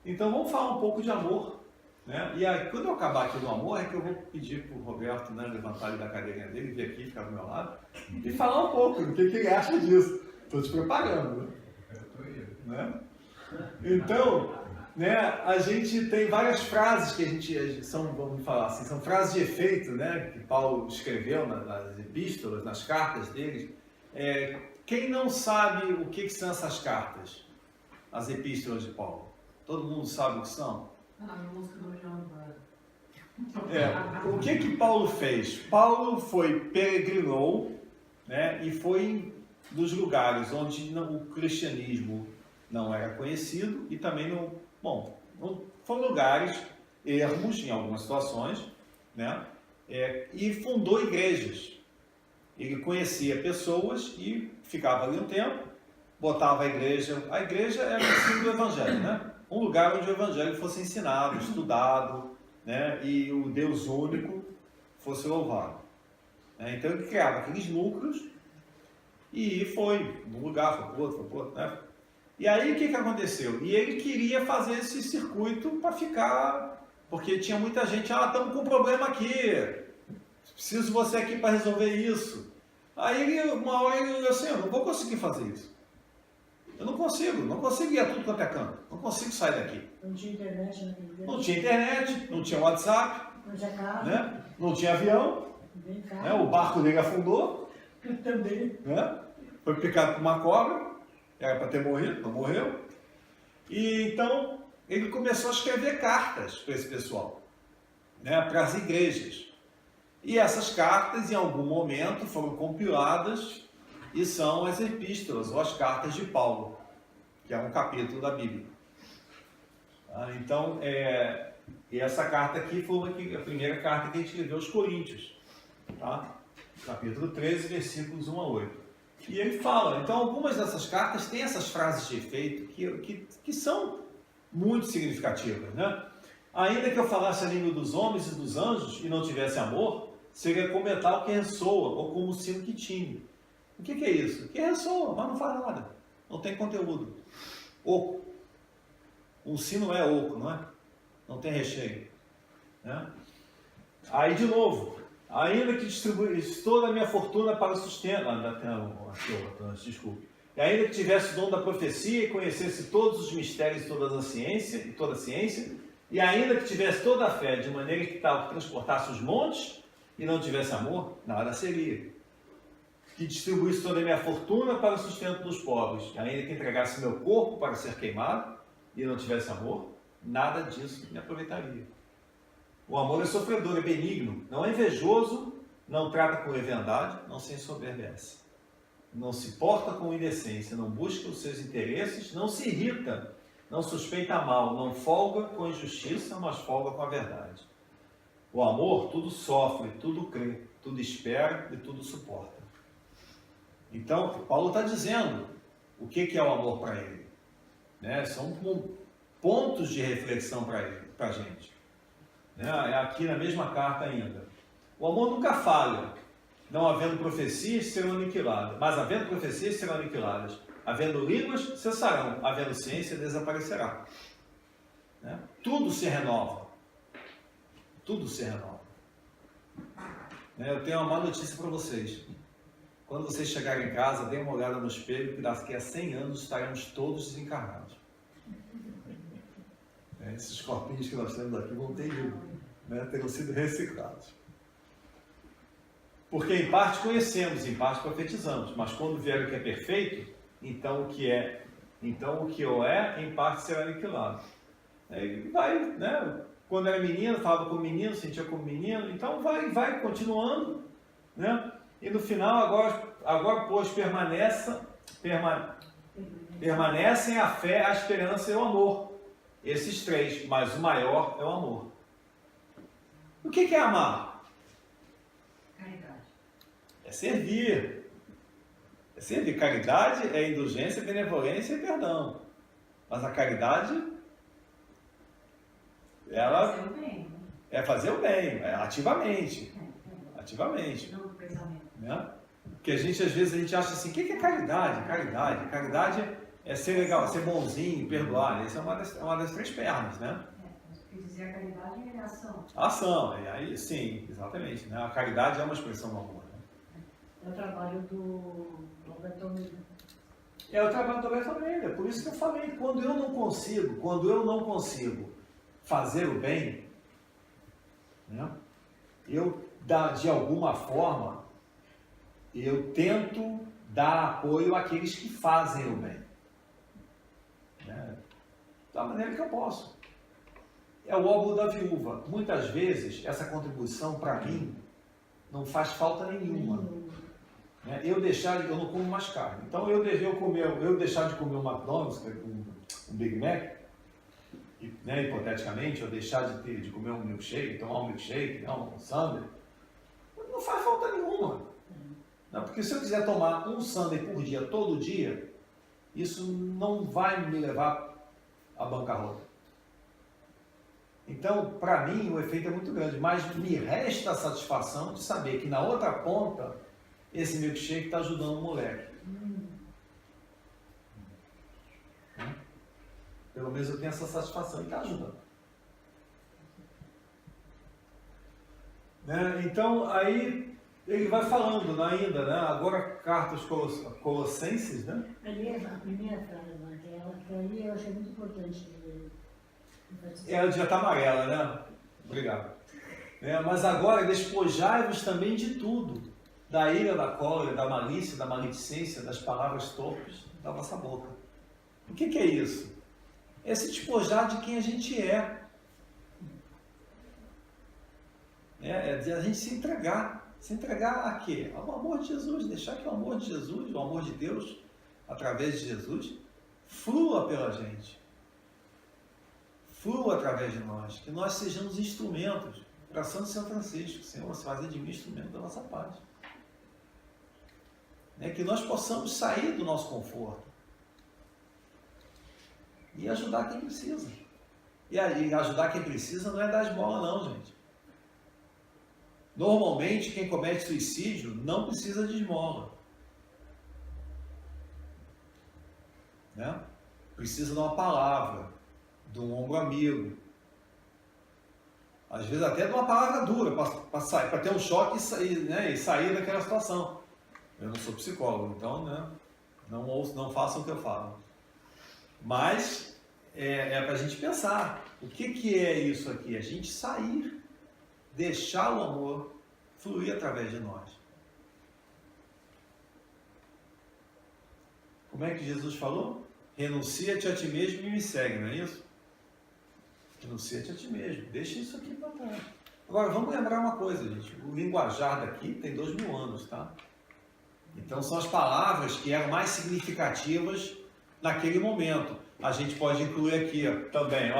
Então vamos falar um pouco de amor. Né? E aí, quando eu acabar aqui do amor, é que eu vou pedir para o Roberto, né, levantar ele da cadeirinha dele, vir aqui, ficar do meu lado, e falar um pouco do que ele acha disso. Estou te preparando. Né? Então, né, a gente tem várias frases que a gente são, vamos falar assim, são frases de efeito, né, que Paulo escreveu nas epístolas, nas cartas dele. Quem não sabe o que são essas cartas, as epístolas de Paulo? Todo mundo sabe o que são? O que Paulo fez? Paulo peregrinou, né, e foi dos lugares onde o cristianismo não era conhecido e também não foram lugares ermos em algumas situações, né? E fundou igrejas. Ele conhecia pessoas e ficava ali um tempo, botava a igreja era o ensino do Evangelho, né? Um lugar onde o Evangelho fosse ensinado, estudado, né? E o Deus único fosse louvado. Então ele criava aqueles núcleos e foi num lugar, foi para outro, né? E aí o que aconteceu? E ele queria fazer esse circuito para ficar, porque tinha muita gente, estamos com um problema aqui, preciso de você aqui para resolver isso. Aí uma hora ele falou assim, eu não vou conseguir fazer isso. Eu não consigo ir a tudo quanto é canto, não consigo sair daqui. Não tinha internet naquele tempo. Não tinha internet, não tinha WhatsApp, Não tinha carro. né? Não tinha avião, né? O barco dele afundou, Também. né? Foi picado por uma cobra, era para ter morrido, não morreu. E então ele começou a escrever cartas para esse pessoal, né? Para as igrejas. E essas cartas, em algum momento, foram compiladas e são as epístolas, ou as cartas de Paulo, que é um capítulo da Bíblia. Então, e essa carta aqui foi a primeira carta que a gente escreveu aos Coríntios, tá? Capítulo 13, versículos 1 a 8. E ele fala, então algumas dessas cartas têm essas frases de efeito que são muito significativas, né? Ainda que eu falasse a língua dos homens e dos anjos e não tivesse amor, seria como metal que ressoa ou como o sino que tine. O que é isso? Que ressoa, mas não faz nada, não tem conteúdo. Oco. Um sino é oco, não é? Não tem recheio, né? Aí de novo, ainda que distribuísse toda a minha fortuna para o sustento, desculpe, e ainda que tivesse o dom da profecia e conhecesse todos os mistérios e toda a ciência, e ainda que tivesse toda a fé de maneira que tal que transportasse os montes e não tivesse amor, nada seria. Que distribuísse toda a minha fortuna para o sustento dos pobres, e ainda que entregasse meu corpo para ser queimado e não tivesse amor, nada disso me aproveitaria. O amor é sofredor, é benigno, não é invejoso, não trata com leviandade, não se ensoberbece. Não se porta com indecência, não busca os seus interesses, não se irrita, não suspeita mal, não folga com injustiça, mas folga com a verdade. O amor tudo sofre, tudo crê, tudo espera e tudo suporta. Então, Paulo está dizendo o que é o amor para ele. Né? São pontos de reflexão para ele, para a gente. Né? É aqui na mesma carta ainda. O amor nunca falha. Não havendo profecias, serão aniquiladas. Mas havendo profecias, serão aniquiladas. Havendo línguas, cessarão. Havendo ciência, desaparecerá. Né? Tudo se renova. Tudo se renova. Né? Eu tenho uma má notícia para vocês. Quando vocês chegarem em casa, deem uma olhada no espelho, que daqui a 100 anos estaremos todos desencarnados. Esses corpinhos que nós temos aqui vão ter ido, né? Terão sido reciclados. Porque em parte conhecemos, em parte profetizamos, mas quando vier o que é perfeito, então o que é em parte será aniquilado. Vai, né? Quando era menino, falava como menino, sentia como menino, então vai continuando, né? E no final, agora pois, permanecem a fé, a esperança e o amor. Esses três, mas o maior é o amor. O que é amar? Caridade. É servir. É servir. Caridade é indulgência, benevolência e perdão. Mas a caridade, ela Fazer o bem, né? é fazer o bem, ativamente. Ativamente. Não do pensamento. Né? Porque às vezes a gente acha assim, o que é caridade? Caridade é ser legal, ser bonzinho, perdoar. Essa é uma das três pernas, né? Mas o que dizer a caridade é a ação. A ação, e aí sim, exatamente. Né? A caridade é uma expressão do amor. Né? É o trabalho do Alberto Almeida. É o trabalho do Alberto Almeida. Por isso que eu falei, quando eu não consigo fazer o bem, né? De alguma forma, eu tento dar apoio àqueles que fazem o bem. Né? Da maneira que eu posso. É o óbolo da viúva. Muitas vezes, essa contribuição, para mim, não faz falta nenhuma. Né? Eu não como mais carne. Então, eu deixar de comer um McDonald's, um Big Mac, né, hipoteticamente, eu deixar de comer um milkshake, tomar um milkshake, um sundae, não faz falta nenhuma. Não, porque se eu quiser tomar um sundae por dia, todo dia, isso não vai me levar à bancarrota. Então, para mim, o efeito é muito grande, mas me resta a satisfação de saber que na outra ponta, esse milkshake está ajudando o moleque. Pelo menos eu tenho essa satisfação e está ajudando. Né? Então, aí ele vai falando ainda, né? Agora carta aos Colossenses, né? Ali é a primeira frase, que ali eu achei muito importante. Ela já está amarela, né? Obrigado. Mas agora despojai-vos também de tudo, da ira, da cólera, da malícia, da maledicência, das palavras torpes da vossa boca. O que é isso? É se despojar de quem a gente é. É de a gente se entregar. Se entregar a quê? Ao amor de Jesus. Deixar que o amor de Jesus, o amor de Deus, através de Jesus, flua pela gente. Flua através de nós. Que nós sejamos instrumentos. Oração de São Francisco. Senhor, fazer de mim instrumento da nossa paz. Que nós possamos sair do nosso conforto. E ajudar quem precisa. E ajudar quem precisa não é dar esmola não, gente. Normalmente, quem comete suicídio não precisa de esmola. Né? Precisa de uma palavra, de um ombro amigo. Às vezes até de uma palavra dura, para ter um choque e sair daquela situação. Eu não sou psicólogo, então não façam o que eu falo. Mas é para a gente pensar, o que é isso aqui? A gente sair, deixar o amor fluir através de nós. Como é que Jesus falou? Renuncia-te a ti mesmo e me segue, não é isso? Renuncia-te a ti mesmo, deixa isso aqui para trás. Agora, vamos lembrar uma coisa, gente, o linguajar daqui tem 2000 anos, tá? Então são as palavras que eram mais significativas naquele momento. A gente pode incluir aqui também,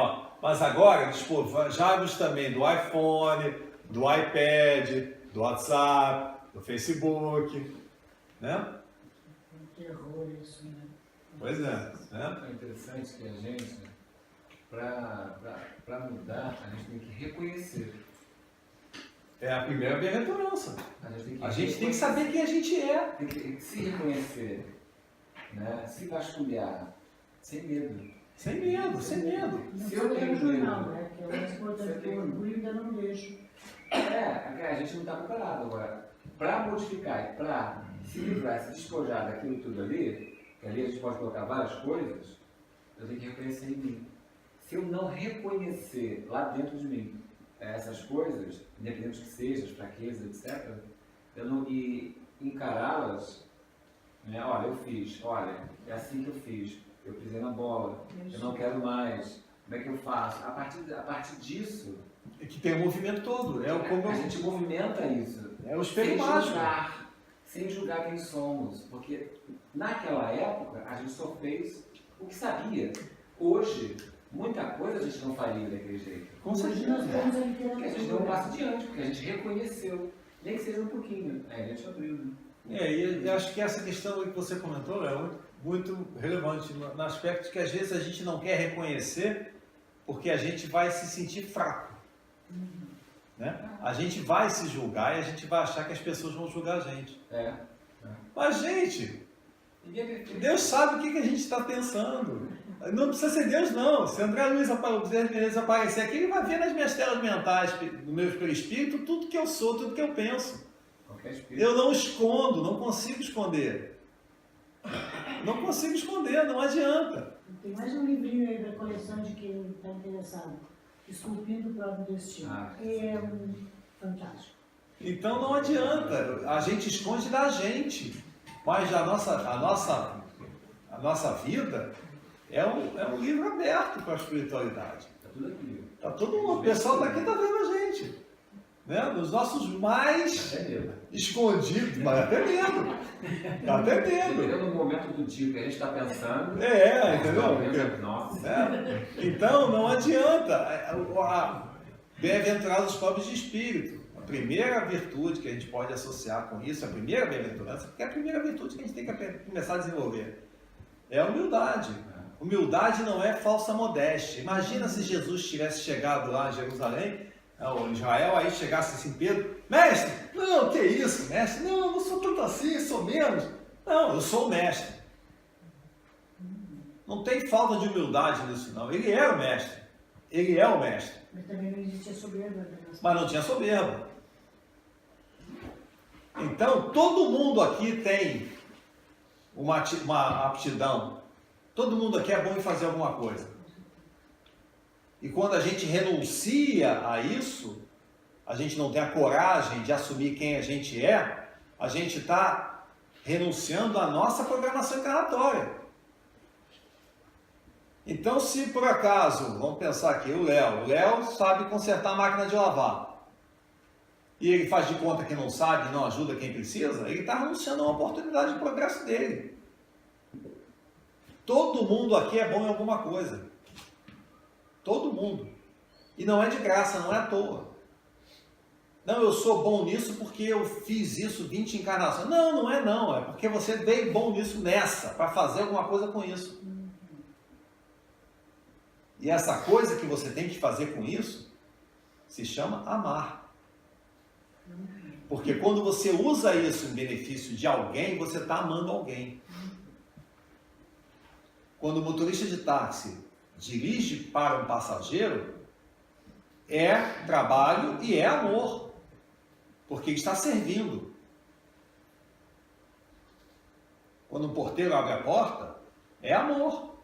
mas agora despojai-vos também do iPhone, do iPad, do WhatsApp, do Facebook, né? Um terror isso, né? Pois é, né? É interessante que a gente, para mudar, a gente tem que reconhecer. É a primeira bem-aventurança. A gente tem que saber quem a gente é. Tem que se reconhecer, né? Se vasculhar, sem medo. Sem medo, sem medo. Não Se foi eu tenho o jornal, medo, né? Que é o mais importante, se eu porque o tenho- orgulho ainda não deixa. A gente não está preparado agora. Para modificar e para se livrar, se despojar daquilo tudo ali, que ali a gente pode colocar várias coisas, eu tenho que reconhecer em mim. Se eu não reconhecer lá dentro de mim essas coisas, independente do que seja, as fraquezas, etc., e encará-las, né? Olha, eu fiz, olha, é assim que eu fiz, eu pisei na bola, eu não quero mais, como é que eu faço? A partir disso, É que tem o movimento todo. É o como a gente movimenta isso. é o espelho mágico. Sem julgar quem somos, porque naquela época a gente só fez o que sabia. Hoje, muita coisa a gente não faria daquele jeito. Com Hoje certeza. nós temos a Porque a gente deu um passo literatura. adiante, porque a gente reconheceu, nem que seja um pouquinho. Aí a gente abriu, né? E acho que essa questão que você comentou é muito relevante no aspecto de que às vezes a gente não quer reconhecer porque a gente vai se sentir fraco. Né? A gente vai se julgar e a gente vai achar que as pessoas vão julgar a gente. Mas, gente, Ninguém é perfeito. Deus sabe o que a gente está pensando. Não precisa ser Deus, não. Se André Luiz aparecer aqui, ele vai ver nas minhas telas mentais, no meu perispírito, tudo que eu sou, tudo que eu penso. Qualquer espírito. Eu não escondo, não consigo esconder. Não consigo esconder, não adianta. Tem mais um livrinho aí da coleção de quem está interessado. Esculpindo o próprio destino. É fantástico. Então não adianta. A gente esconde da gente. Mas a nossa vida é um livro aberto para a espiritualidade. Tá tudo aqui. Tá todo mundo, o pessoal daqui está vendo a gente. Né? Nos nossos mais Até medo. escondidos, mas até medo. Dá até medo. Dependendo do momento do dia que a gente está pensando. Entendeu? Nossa. Então não adianta. Bem-aventurados os pobres de espírito. A primeira virtude que a gente pode associar com isso, a primeira bem-aventurança, porque é a primeira virtude que a gente tem que começar a desenvolver, é a humildade. Humildade não é falsa modéstia. Imagina se Jesus tivesse chegado lá em Jerusalém, ou em Israel, aí chegasse assim, Pedro, mestre, não, que isso, mestre? Não, eu não sou tanto assim, sou menos. Não, eu sou o mestre. Não tem falta de humildade nisso, não. Ele era o mestre. Ele é o mestre. Mas também não existia soberba. Mas não tinha soberba. Então, todo mundo aqui tem uma aptidão. Todo mundo aqui é bom em fazer alguma coisa. E quando a gente renuncia a isso, a gente não tem a coragem de assumir quem a gente está renunciando à nossa programação encarnatória. Então, se por acaso, vamos pensar aqui, o Léo sabe consertar a máquina de lavar, e ele faz de conta que não sabe, não ajuda quem precisa, ele está renunciando a uma oportunidade de progresso dele. Todo mundo aqui é bom em alguma coisa. Todo mundo. E não é de graça, não é à toa. Não, eu sou bom nisso porque eu fiz isso 20 encarnações. Não é não. É porque você veio bom nisso nessa, para fazer alguma coisa com isso. E essa coisa que você tem que fazer com isso se chama amar. Porque quando você usa isso em benefício de alguém, você está amando alguém. Quando o motorista de táxi dirige para um passageiro, é trabalho e é amor. Porque ele está servindo. Quando o porteiro abre a porta, é amor.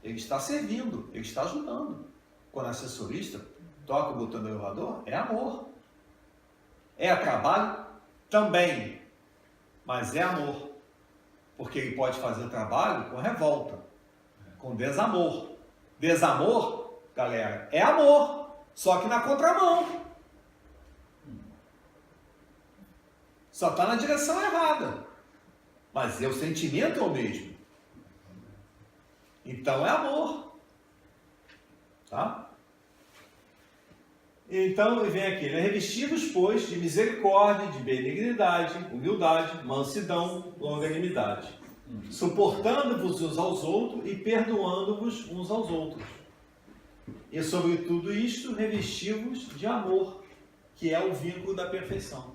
Ele está servindo, ele está ajudando. Quando o assessorista toca o botão do elevador, é amor. É trabalho também, mas é amor. Porque ele pode fazer o trabalho com revolta, com desamor. Desamor, galera, é amor, só que na contramão. Só está na direção errada. Mas o sentimento é o mesmo. Então é amor. Tá? Então, vem aqui, né? Revestivos, pois, de misericórdia, de benignidade, humildade, mansidão, longanimidade, suportando-vos uns aos outros e perdoando-vos uns aos outros. E sobre tudo isto, revestivos de amor, que é o vínculo da perfeição.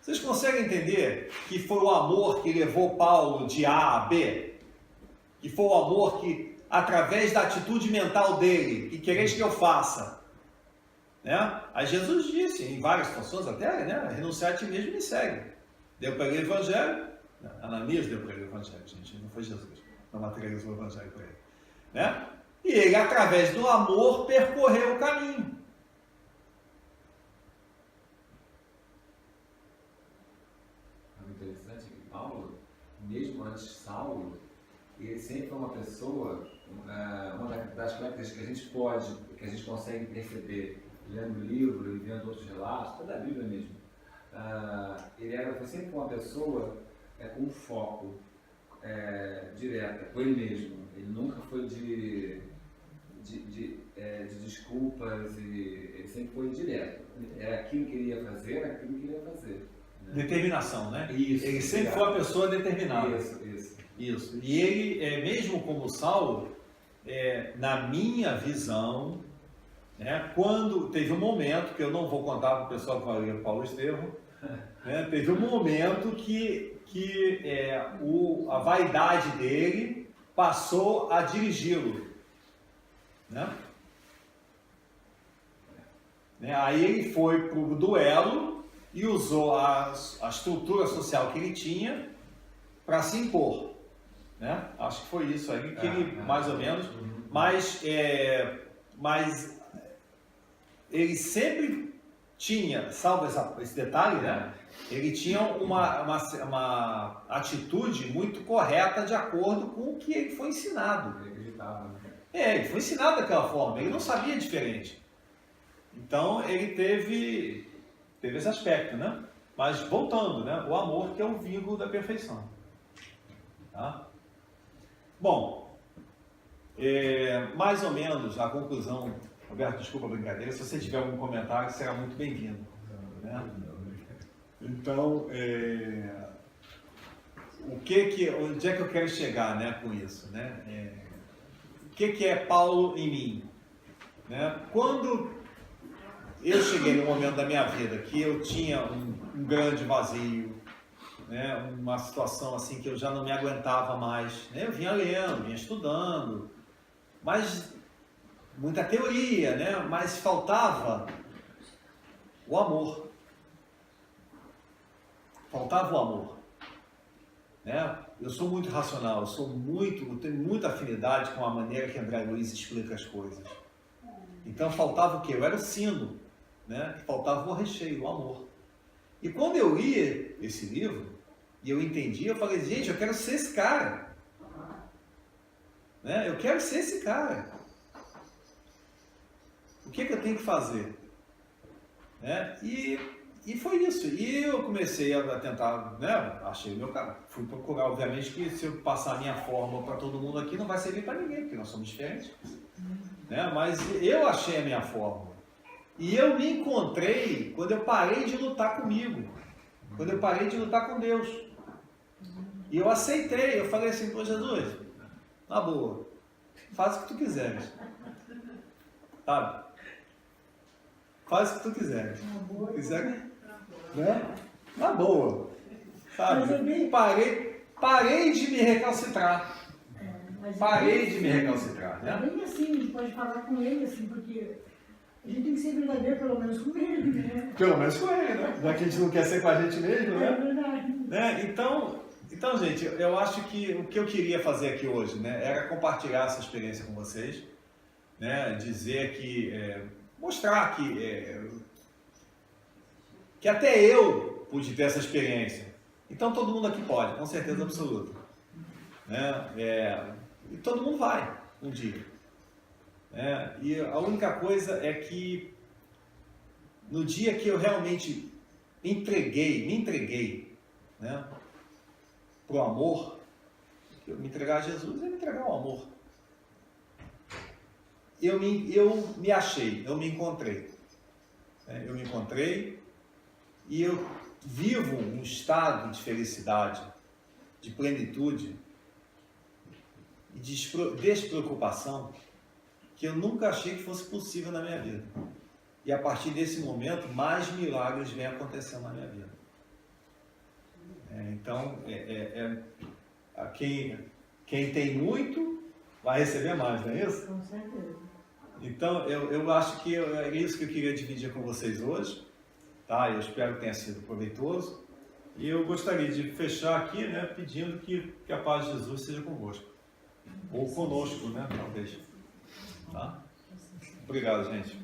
Vocês conseguem entender que foi o amor que levou Paulo de A a B? Que foi o amor que, através da atitude mental dele, que quereis que eu faça? Né? Aí Jesus disse, em várias situações até, né? Renunciar a ti mesmo e me segue. Deu para ele o evangelho. Ananias deu para ele o evangelho, gente, não foi Jesus. Não materializou o evangelho para ele. Né? E ele, através do amor, percorreu o caminho. Interessante que Paulo, mesmo antes de Saulo, ele sempre foi uma pessoa, uma das características que a gente pode, que a gente consegue perceber lendo o livro e vendo outros relatos, toda a Bíblia mesmo. Ele foi sempre uma pessoa com um foco direto, com ele mesmo. Ele nunca foi de desculpas, ele sempre foi direto. Era aquilo que ele ia fazer, era aquilo que ele ia fazer. Determinação, né? Isso, ele sempre foi uma pessoa determinada. Isso. E ele, mesmo como Saulo, na minha visão, né, quando teve um momento, que eu não vou contar para o pessoal que vai ler o Paulo Estevão, né, teve um momento que a vaidade dele passou a dirigi-lo. Né? Aí ele foi para o duelo e usou a estrutura social que ele tinha para se impor. Né? Acho que foi isso aí que ele, mais ou menos, mas ele sempre tinha, salvo esse detalhe, né? Ele tinha uma atitude muito correta de acordo com o que ele foi ensinado. Ele acreditava, né? Ele foi ensinado daquela forma, ele não sabia diferente. Então ele teve esse aspecto, né? Mas voltando, né? O amor que é o vínculo da perfeição. Tá? Bom, mais ou menos a conclusão. Roberto, desculpa a brincadeira, se você tiver algum comentário, será muito bem-vindo. Né? Então, onde é que eu quero chegar, né, com isso? Né? O que é Paulo em mim? Né? Quando eu cheguei no momento da minha vida que eu tinha um grande vazio, né, uma situação assim que eu já não me aguentava mais, né? Eu vinha lendo, vinha estudando, mas muita teoria, né? Mas faltava o amor. Faltava o amor. Né? Eu sou muito racional, eu tenho muita afinidade com a maneira que André Luiz explica as coisas. Então faltava o quê? Eu era o sino, né? Faltava o recheio, o amor. E quando eu li esse livro, e eu entendi, eu falei, gente, eu quero ser esse cara. Né? Eu quero ser esse cara. O que eu tenho que fazer? Né? E foi isso. E eu comecei a tentar, né? Achei o meu cara. Fui procurar, obviamente, que se eu passar a minha fórmula para todo mundo aqui, não vai servir para ninguém, porque nós somos diferentes. Né? Mas eu achei a minha fórmula. E eu me encontrei quando eu parei de lutar comigo. Quando eu parei de lutar com Deus. E eu aceitei. Eu falei assim, pô, Jesus, na boa, faz o que tu quiseres. Sabe? Faz o que tu quiseres. Quiser, né? Na boa. Sabe? Parei de me recalcitrar. Parei de me recalcitrar. Né? Bem assim, a gente pode falar com ele assim, porque a gente tem que ser verdadeiro pelo menos com ele, né? Pelo menos com ele, né? Já que a gente não quer ser com a gente mesmo, né? É verdade. Né? Então, gente, eu acho que o que eu queria fazer aqui hoje, né, era compartilhar essa experiência com vocês, né? Dizer que, mostrar que até eu pude ter essa experiência. Então todo mundo aqui pode, com certeza absoluta. Né? E todo mundo vai um dia. E a única coisa é que no dia que eu realmente me entreguei, né, para o amor, eu me entregar a Jesus é me entregar ao amor. eu me achei, eu me encontrei. Eu me encontrei e eu vivo um estado de felicidade, de plenitude e de despreocupação que eu nunca achei que fosse possível na minha vida. E a partir desse momento, mais milagres vêm acontecendo na minha vida. Então, quem tem muito vai receber mais, não é isso? Com certeza. Então, eu acho que é isso que eu queria dividir com vocês hoje, tá? Eu espero que tenha sido proveitoso. E eu gostaria de fechar aqui, né, pedindo que a paz de Jesus seja convosco. Ou conosco, né, talvez. Tá? Obrigado, gente.